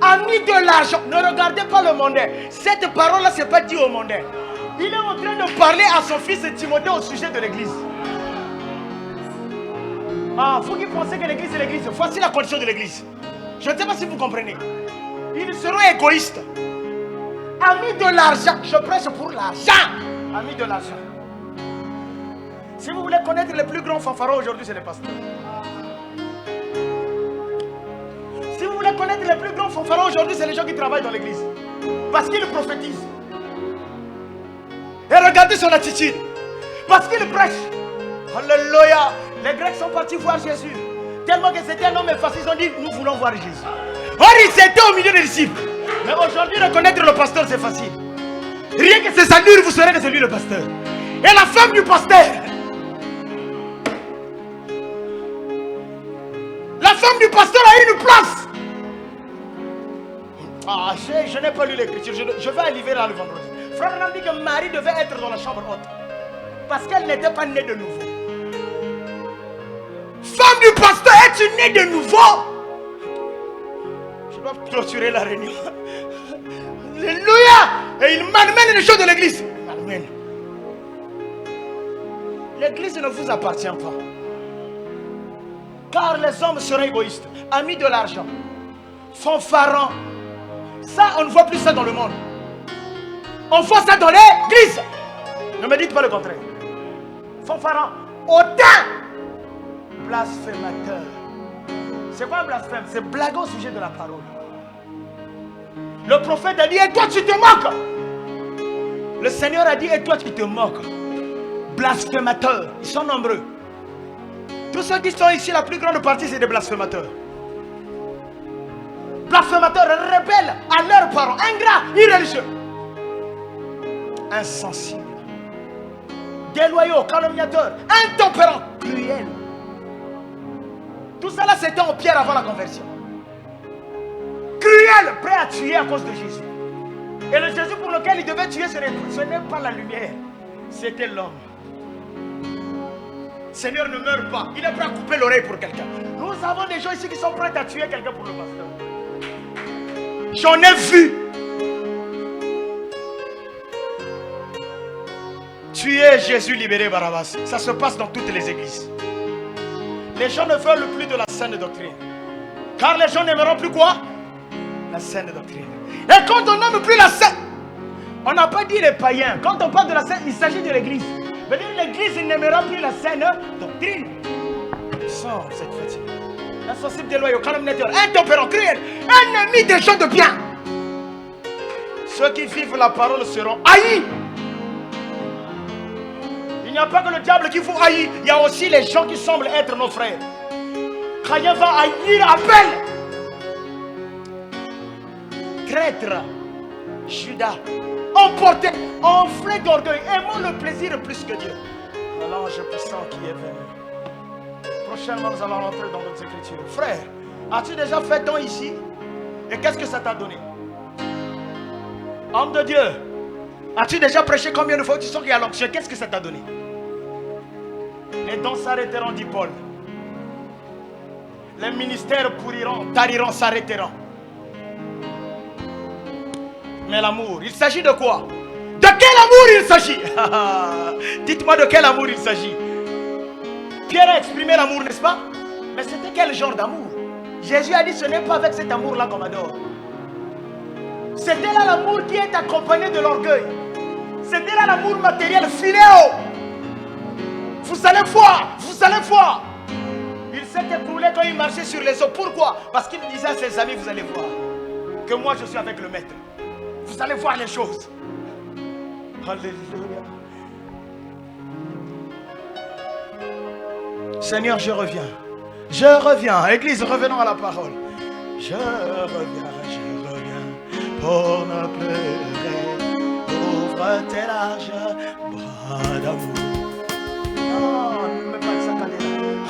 Amis de l'argent. Ne regardez pas le mondain. Cette parole-là, ce n'est pas dit au mondain. Il est en train de parler à son fils Timothée au sujet de l'église. Ah, vous qui pensez que l'église est l'église, voici la condition de l'église. Je ne sais pas si vous comprenez. Ils seront égoïstes. Amis de l'argent. Je prêche pour l'argent. Amis de l'argent. Si vous voulez connaître les plus grands fanfarons aujourd'hui, c'est les pasteurs. Si vous voulez connaître les plus grands fanfarons aujourd'hui, c'est les gens qui travaillent dans l'église. Parce qu'ils prophétisent. Et regardez son attitude. Parce qu'ils prêchent. Alléluia. Les Grecs sont partis voir Jésus. Tellement que c'était un homme facile, ils ont dit, nous voulons voir Jésus. Or, ils étaient au milieu des disciples. Mais aujourd'hui, reconnaître le pasteur, c'est facile. Rien que ses allures, vous saurez que c'est lui le pasteur. Et la femme du pasteur. La femme du pasteur a une place. Ah, je n'ai pas lu l'écriture. Je vais arriver là le vendredi. Frère Nam dit que Marie devait être dans la chambre haute. Parce qu'elle n'était pas née de nouveau. Femme du pasteur, es-tu née de nouveau? Je dois clôturer la réunion. Alléluia. Et il m'amène les choses de l'église. Amen. L'église ne vous appartient pas. Car les hommes seront égoïstes, amis de l'argent, fanfarons. Ça, on ne voit plus ça dans le monde. On voit ça dans l'église. Ne me dites pas le contraire. Fanfarons, hautain, blasphémateur. C'est quoi un blasphème? C'est blaguer au sujet de la parole. Le prophète a dit, et toi tu te moques. Le Seigneur a dit, et toi tu te moques. Blasphémateurs, ils sont nombreux. Tous ceux qui sont ici, la plus grande partie, c'est des blasphémateurs. Blasphémateurs, rebelles à leurs parents, ingrats, irréligieux, insensibles, déloyaux, calomniateurs, intempérants, cruels. Tout cela, c'était en Pierre avant la conversion. Cruel, prêt à tuer à cause de Jésus. Et le Jésus pour lequel il devait tuer, ce n'est pas la lumière, c'était l'homme. Seigneur ne meurt pas. Il est prêt à couper l'oreille pour quelqu'un. Nous avons des gens ici qui sont prêts à tuer quelqu'un pour le pasteur. J'en ai vu. Tuer Jésus, libérer Barabbas. Ça se passe dans toutes les églises. Les gens ne veulent plus de la saine doctrine. Car les gens n'aimeront plus quoi? La saine doctrine. Et quand on n'aime plus la saine, on n'a pas dit les païens. Quand on parle de la saine, il s'agit de l'église. L'église n'aimera plus la saine doctrine. Sans cette fatigue. Insensible, déloyaux, calomniateur, intempérant, cruel, ennemi des gens de bien. Ceux qui vivent la parole seront haïs. Il n'y a pas que le diable qui vous haït. Il y a aussi les gens qui semblent être nos frères. Caïn va haïr Abel. Traître, Judas, emporté, enflé d'orgueil, aimant le plaisir plus que Dieu. L'ange puissant qui est venu. Prochainement, nous allons rentrer dans notre écriture. Frère, as-tu déjà fait don ici? Et qu'est-ce que ça t'a donné? Homme de Dieu, as-tu déjà prêché combien de fois tu sens qu'il y a l'onction? Qu'est-ce que ça t'a donné? Les dons s'arrêteront, dit Paul. Les ministères pourriront, tariront, s'arrêteront. Mais l'amour, il s'agit de quoi? De quel amour il s'agit? Dites-moi de quel amour il s'agit. Pierre a exprimé l'amour, n'est-ce pas? Mais c'était quel genre d'amour? Jésus a dit, ce n'est pas avec cet amour-là qu'on m'adore. C'était là l'amour qui est accompagné de l'orgueil. C'était là l'amour matériel, filéo. Vous allez voir, vous allez voir. Il s'est écroulé quand il marchait sur les eaux. Pourquoi? Parce qu'il disait à ses amis, vous allez voir que moi je suis avec le maître. Vous allez voir les choses. Alléluia. Seigneur, je reviens. Je reviens. Église, revenons à la parole. Je reviens pour ne pleurer. Ouvre tes larges bras d'amour. Oh, ne me pas de ça,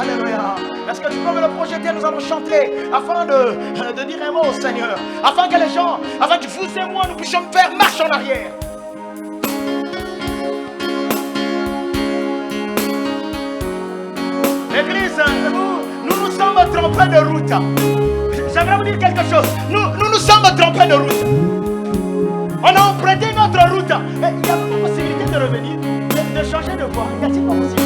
alléluia. Est-ce que tu peux me le projeter? Nous allons chanter afin de dire un mot au Seigneur. Afin que les gens, afin que vous et moi, nous puissions faire marche en arrière. L'église, nous sommes trompés de route. J'aimerais vous dire quelque chose. Nous sommes trompés de route. On a emprunté notre route. Mais il y a pas possibilité de revenir, de changer de voie. Il y a-t-il pas possible?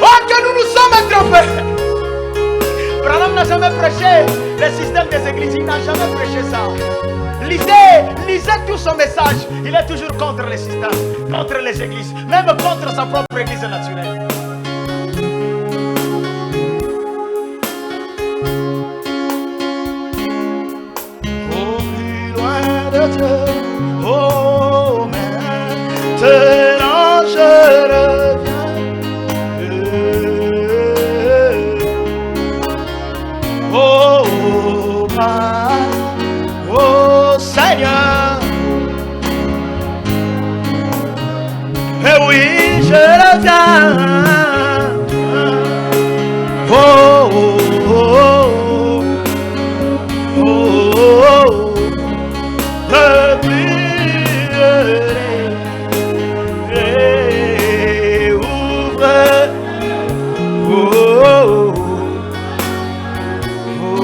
Oh, que nous sommes trompés. Branham n'a jamais prêché le système des églises. Il n'a jamais prêché ça. Lisez tout son message. Il est toujours contre les systèmes, contre les églises, même contre sa propre église naturelle. Oh, plus loin de Dieu, oh, maintenant je reviens. Oh, oh, Seigneur. Et oui, je reviens. Oh, oh, oh, oh, oh, le plus ouvre. Oh, oh, oh, oh.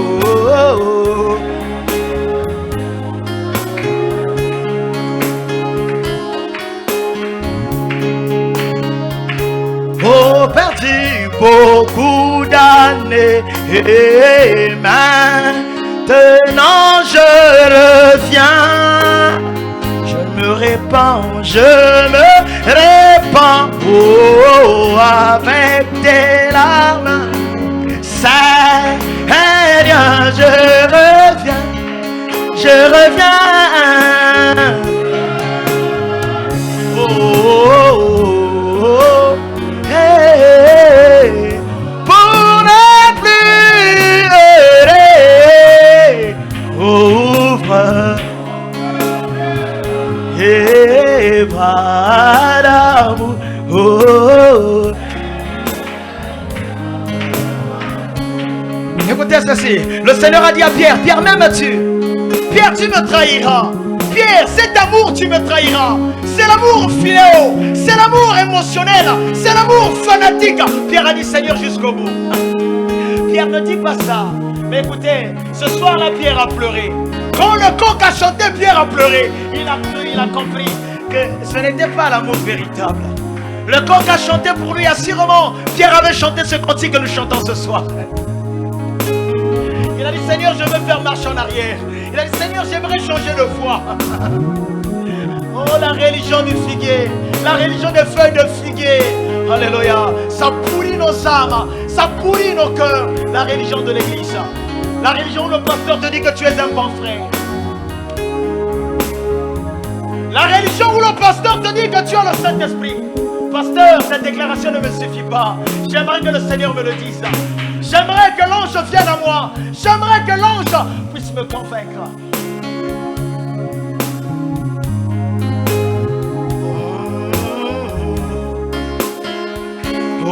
Oh, perdu beaucoup d'années et maintenant je reviens. Je me répands, oh, avec des larmes. Seigneur, je reviens. Oh, oh, oh. Hey, pour ne plus errer, ouvre et bras d'amour. Oh. Écoutez ceci, le Seigneur a dit à Pierre, Pierre m'aimes-tu? Pierre, tu me trahiras. Pierre, cet amour, tu me trahiras. C'est l'amour filéo, c'est l'amour émotionnel, c'est l'amour fanatique. Pierre a dit Seigneur jusqu'au bout. Pierre ne dit pas ça. Mais écoutez, ce soir-là, Pierre a pleuré. Quand le coq a chanté, Pierre a pleuré. Il a pleuré, il a compris que ce n'était pas l'amour véritable. Le coq a chanté pour lui assurément. Pierre avait chanté ce cantique que nous chantons ce soir. Il a dit Seigneur, je veux faire marche en arrière. Il a dit Seigneur, j'aimerais changer de voie. Oh, la religion du figuier, la religion des feuilles de figuier. Alléluia. Ça pourrit nos âmes, ça pourrit nos cœurs. La religion de l'église, la religion où le pasteur te dit que tu es un bon frère. La religion où le pasteur te dit que tu as le Saint-Esprit. Pasteur, cette déclaration ne me suffit pas. J'aimerais que le Seigneur me le dise. J'aimerais que l'ange vienne à moi. J'aimerais que l'ange puisse me convaincre.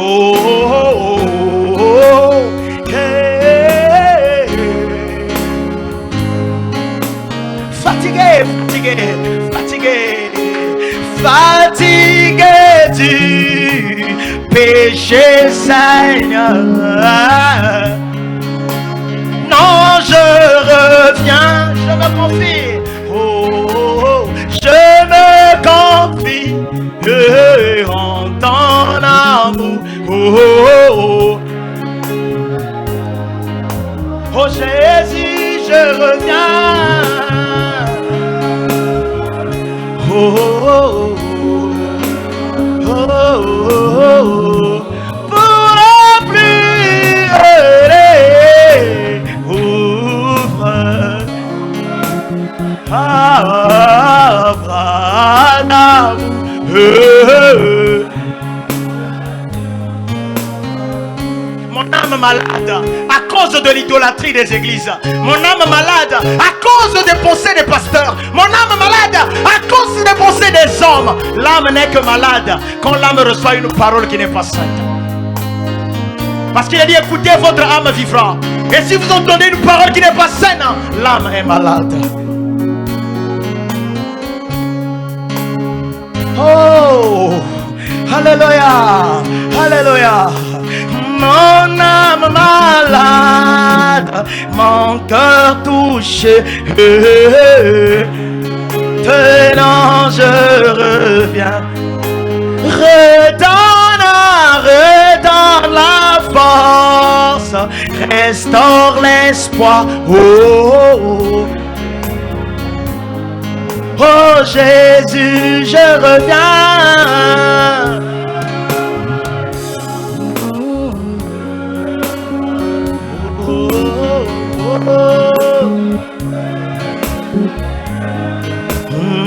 Oh, oh, oh, oh, hey. Fatigué, fatigué, fatigué, fatigué du péché, Seigneur. Non, je reviens, je me confie. Oh, oh, oh, je me confie en ton amour. Oh, oh, oh. Oh Jésus, je reviens. Oh, oh, oh, oh, oh, oh. Pour ne plus errer, ouvre Abraham. Mon âme malade à cause de l'idolâtrie des églises. Mon âme malade à cause des pensées des pasteurs. Mon âme malade à cause des pensées des hommes. L'âme n'est que malade quand l'âme reçoit une parole qui n'est pas sainte. Parce qu'il a dit écoutez, votre âme vivra. Et si vous entendez une parole qui n'est pas saine, l'âme est malade. Oh, alléluia, alléluia. Mon âme malade, mon cœur touché. Maintenant je reviens. Redonne la force, restaure l'espoir. Oh, oh, oh. Oh Jésus, je reviens. Oh, oh, oh.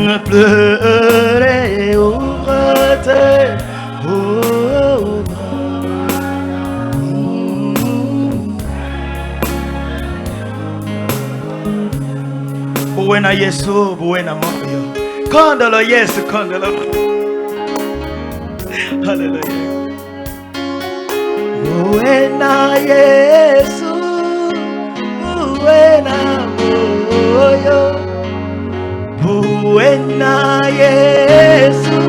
Ne pleurer, ouvre-tes. Oh, Buena Yesu, buena moyo. Kondolo Yesu, kondolo. Hallelujah. Buena Yesu, buena moyo. Buena Yesu,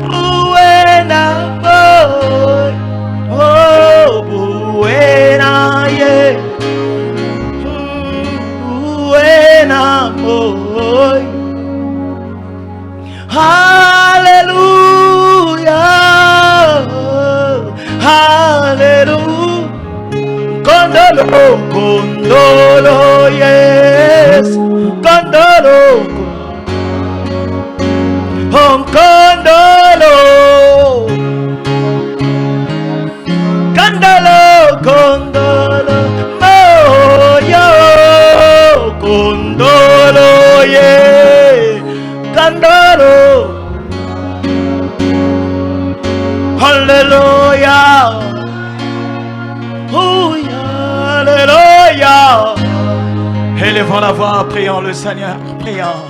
buena moyo. Oh, buena Yesu. Buen amor. Aleluya, aleluya. Condolo, yes. Condolo, condolo. Condolo, Condolo, yeah, Condolo, Hallelujah, oh yeah, Alléluia. Élevons la voix, prions le Seigneur, prions.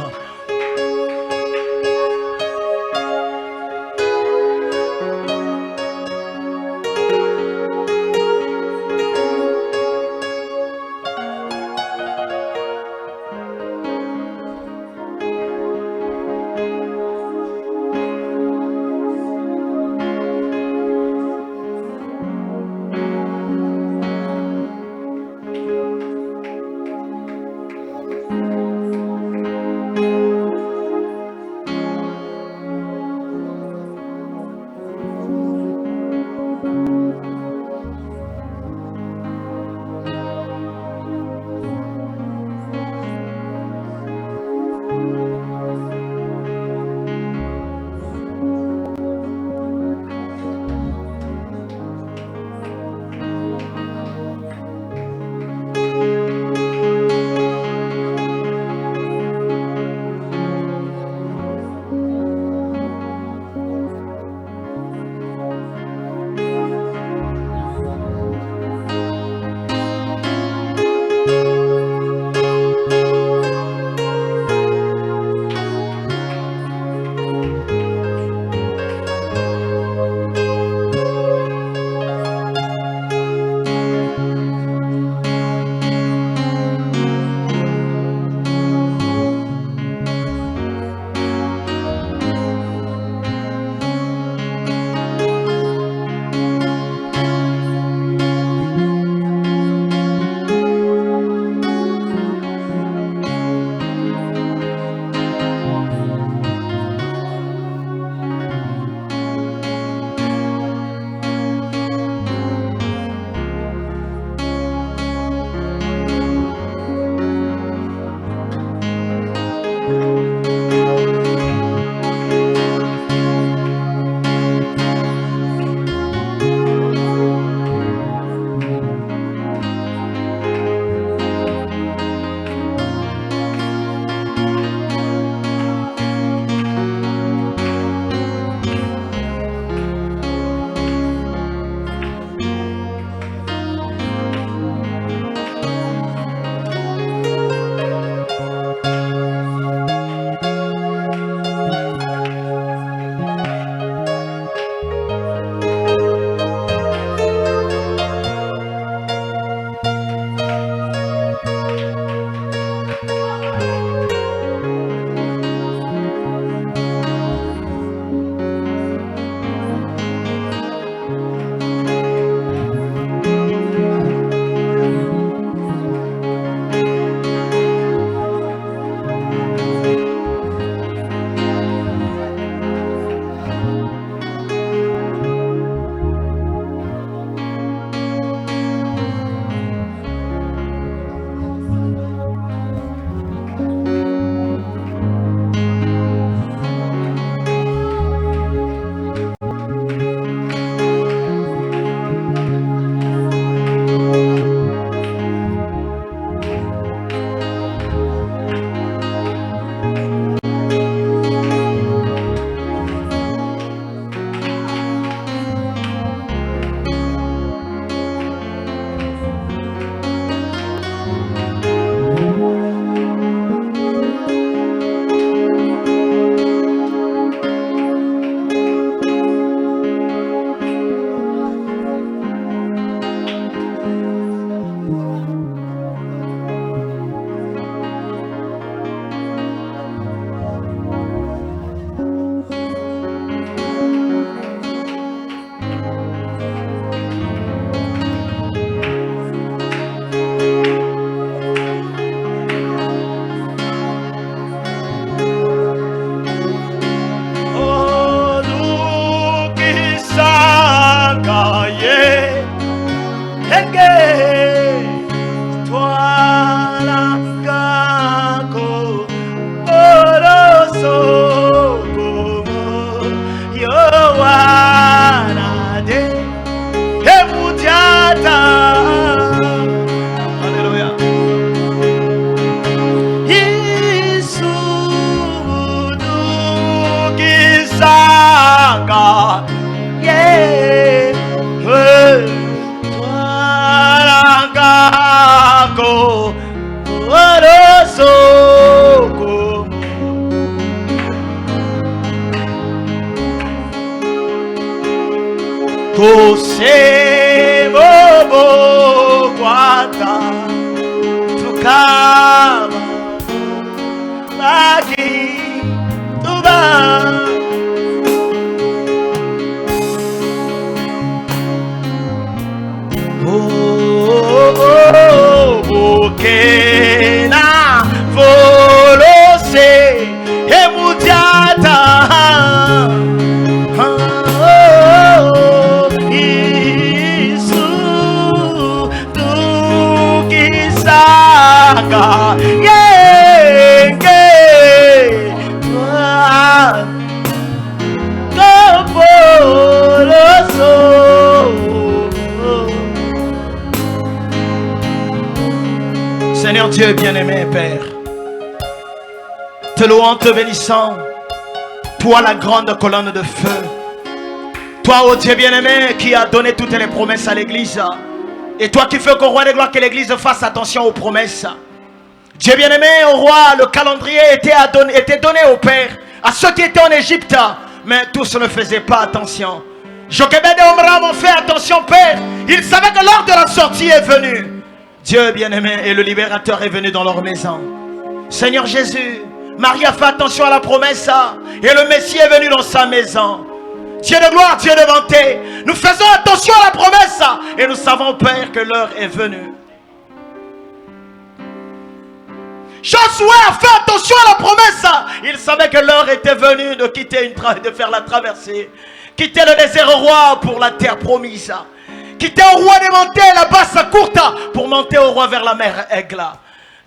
Kose bobo kwata tukama lagi tuba. Bukena volose emudiata Isu tukisaka yenge kapoloso. Seigneur Dieu bien-aimé, Père, te louant, te bénissant, toi la grande colonne de feu, toi, ô Dieu bien-aimé, qui a donné toutes les promesses à l'église, et toi qui fais qu'au roi des gloires que l'église fasse attention aux promesses. Dieu bien-aimé, au roi, le calendrier était donné au Père, à ceux qui étaient en Égypte, mais tous ne faisaient pas attention. Jochebed et Omram ont fait attention, Père. Ils savaient que l'heure de la sortie est venue. Dieu bien-aimé et le libérateur est venu dans leur maison. Seigneur Jésus, Marie a fait attention à la promesse et le Messie est venu dans sa maison. Dieu de gloire, Dieu de bonté, nous faisons attention à la promesse et nous savons, Père, que l'heure est venue. Josué a fait attention à la promesse. Il savait que l'heure était venue de quitter de faire la traversée, quitter le désert roi pour la terre promise. Quitter au roi des montées la basse courte pour monter au roi vers la mer Aigla.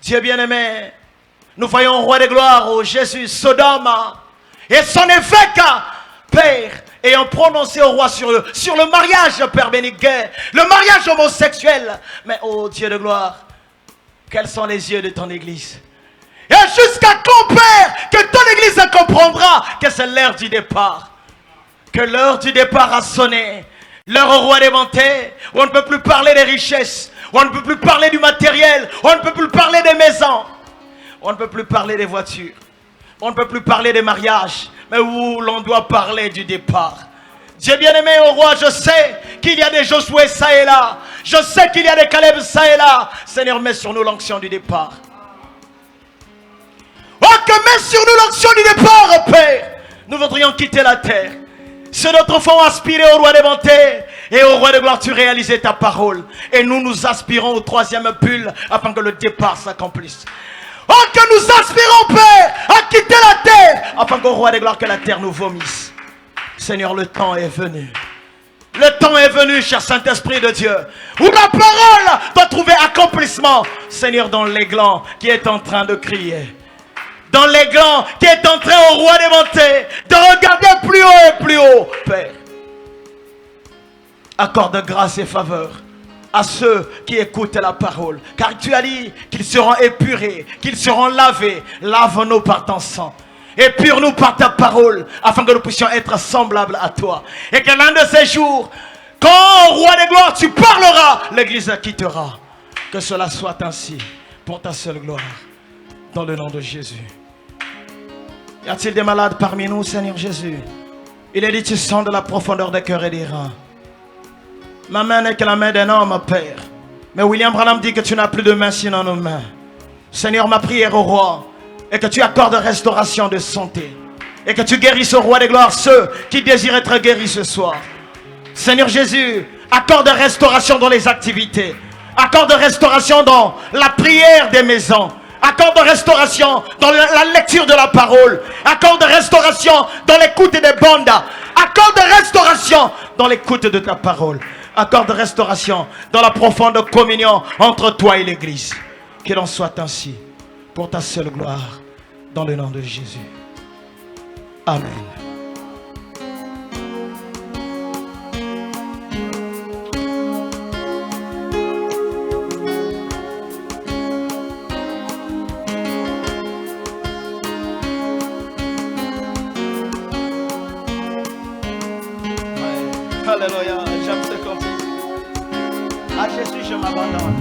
Dieu bien-aimé, nous voyons au roi des gloires, au Jésus, Sodome et son évêque, Père, ayant prononcé au roi sur le mariage, Père bénigué, le mariage homosexuel. Mais oh Dieu de gloire, quels sont les yeux de ton église? Et jusqu'à quand, Père, que ton église comprendra que c'est l'heure du départ, que l'heure du départ a sonné. L'heure au roi des montées, où on ne peut plus parler des richesses, où on ne peut plus parler du matériel, où on ne peut plus parler des maisons, où on ne peut plus parler des voitures, où on ne peut plus parler des mariages, mais où l'on doit parler du départ. Dieu bien-aimé, au roi, je sais qu'il y a des Josué ça et là, je sais qu'il y a des Caleb ça et là. Seigneur, mets sur nous l'onction du départ. Oh, que mets sur nous l'onction du départ, Père. Nous voudrions quitter la terre. Ceux d'autres font aspirer au roi des bontés et au roi de gloire, tu réalisais ta parole. Et nous aspirons au troisième bulle afin que le départ s'accomplisse. Oh, que nous aspirons, Père, à quitter la terre afin qu'au roi des gloires, que la terre nous vomisse. Seigneur, le temps est venu. Le temps est venu, cher Saint-Esprit de Dieu, où la parole doit trouver accomplissement. Seigneur, dans l'aiglon qui est en train de crier. Dans l'aiglon qui est en train au roi des montées de regarder plus haut et plus haut, Père. Accorde grâce et faveur à ceux qui écoutent la parole, car tu as dit qu'ils seront épurés, qu'ils seront lavés. Lave-nous par ton sang, épure-nous par ta parole, afin que nous puissions être semblables à toi. Et que l'un de ces jours, quand au roi des gloires tu parleras, l'église quittera. Que cela soit ainsi, pour ta seule gloire, dans le nom de Jésus. Y a-t-il des malades parmi nous, Seigneur Jésus? Il est dit, tu sens de la profondeur des cœurs et des reins. Ma main n'est que la main d'un homme, Père. Mais William Branham dit que tu n'as plus de main sinon nos mains. Seigneur, ma prière au roi est que tu accordes restauration de santé. Et que tu guérisses au roi des gloires ceux qui désirent être guéris ce soir. Seigneur Jésus, accorde restauration dans les activités. Accorde restauration dans la prière des maisons. Accorde restauration dans la lecture de la parole. Accorde restauration dans l'écoute des bandes. Accorde restauration dans l'écoute de ta parole. Accorde restauration dans la profonde communion entre toi et l'Église. Qu'il en soit ainsi pour ta seule gloire, dans le nom de Jésus. Amen. Alléluia, j'aime ce qu'on dit. À Jésus, je m'abandonne.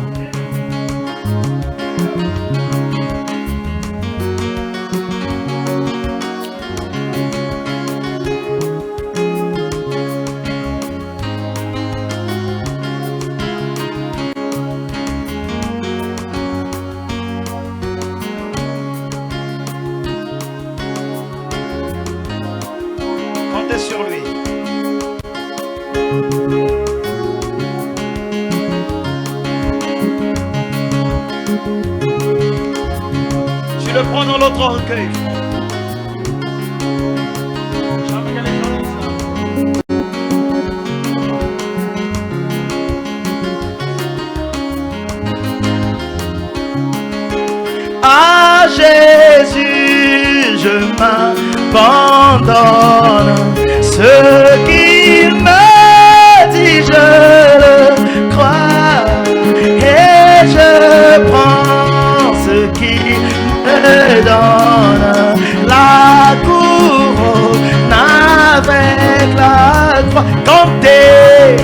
Comptez sur lui. Tu le prends dans l'autre recueil. À Jésus, je m'abandonne. Ce qu'il me dit, je le crois. Et je prends ce qu'il me donne. La couronne avec la croix. Comptez.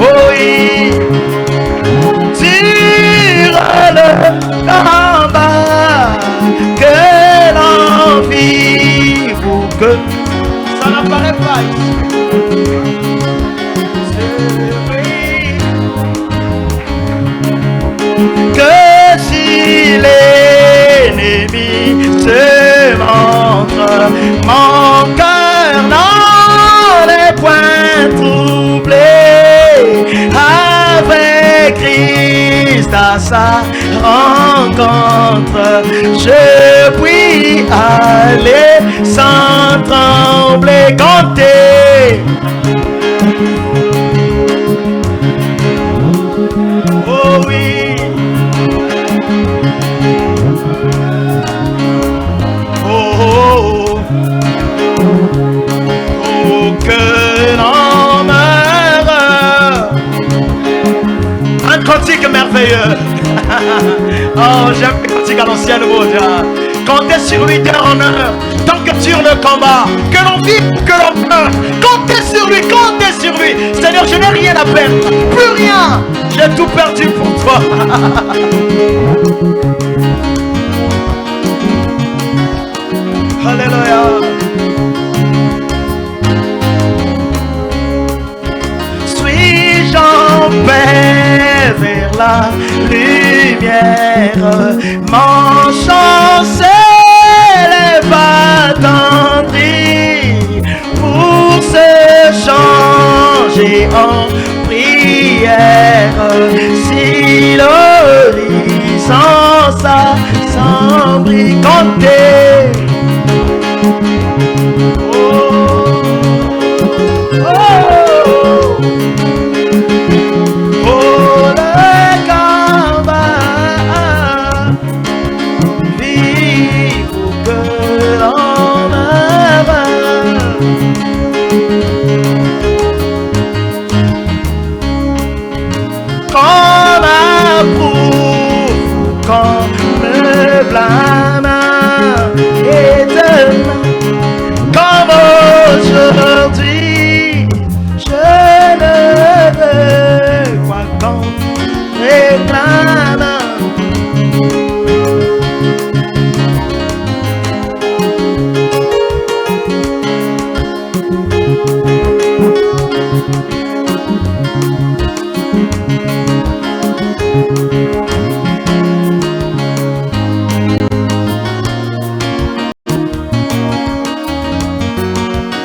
Oh oui. Le combat que l'on vive ou que ça n'apparaît pas ici. Que si l'ennemi se montre, mon cœur n'en est point troublé. Avec Christ à sa rencontre, je puis aller sans trembler. Compter. Oh oui. Oh, oh, oh. Oh, que l'on meurt. Un cantique merveilleux. Oh, j'aime les cantiques à l'ancienne mode. Comptez sur lui d'heure en heure, tant que sur le combat, que l'on vive, que l'on meurt. Comptez sur lui, comptez sur lui. Seigneur, je n'ai rien à perdre, plus rien. J'ai tout perdu pour toi. Alléluia. Suis-je en paix vers la lumière? Mon chant s'élève attendri pour se changer en prière. Si l'horizon s'assombrit, comptez.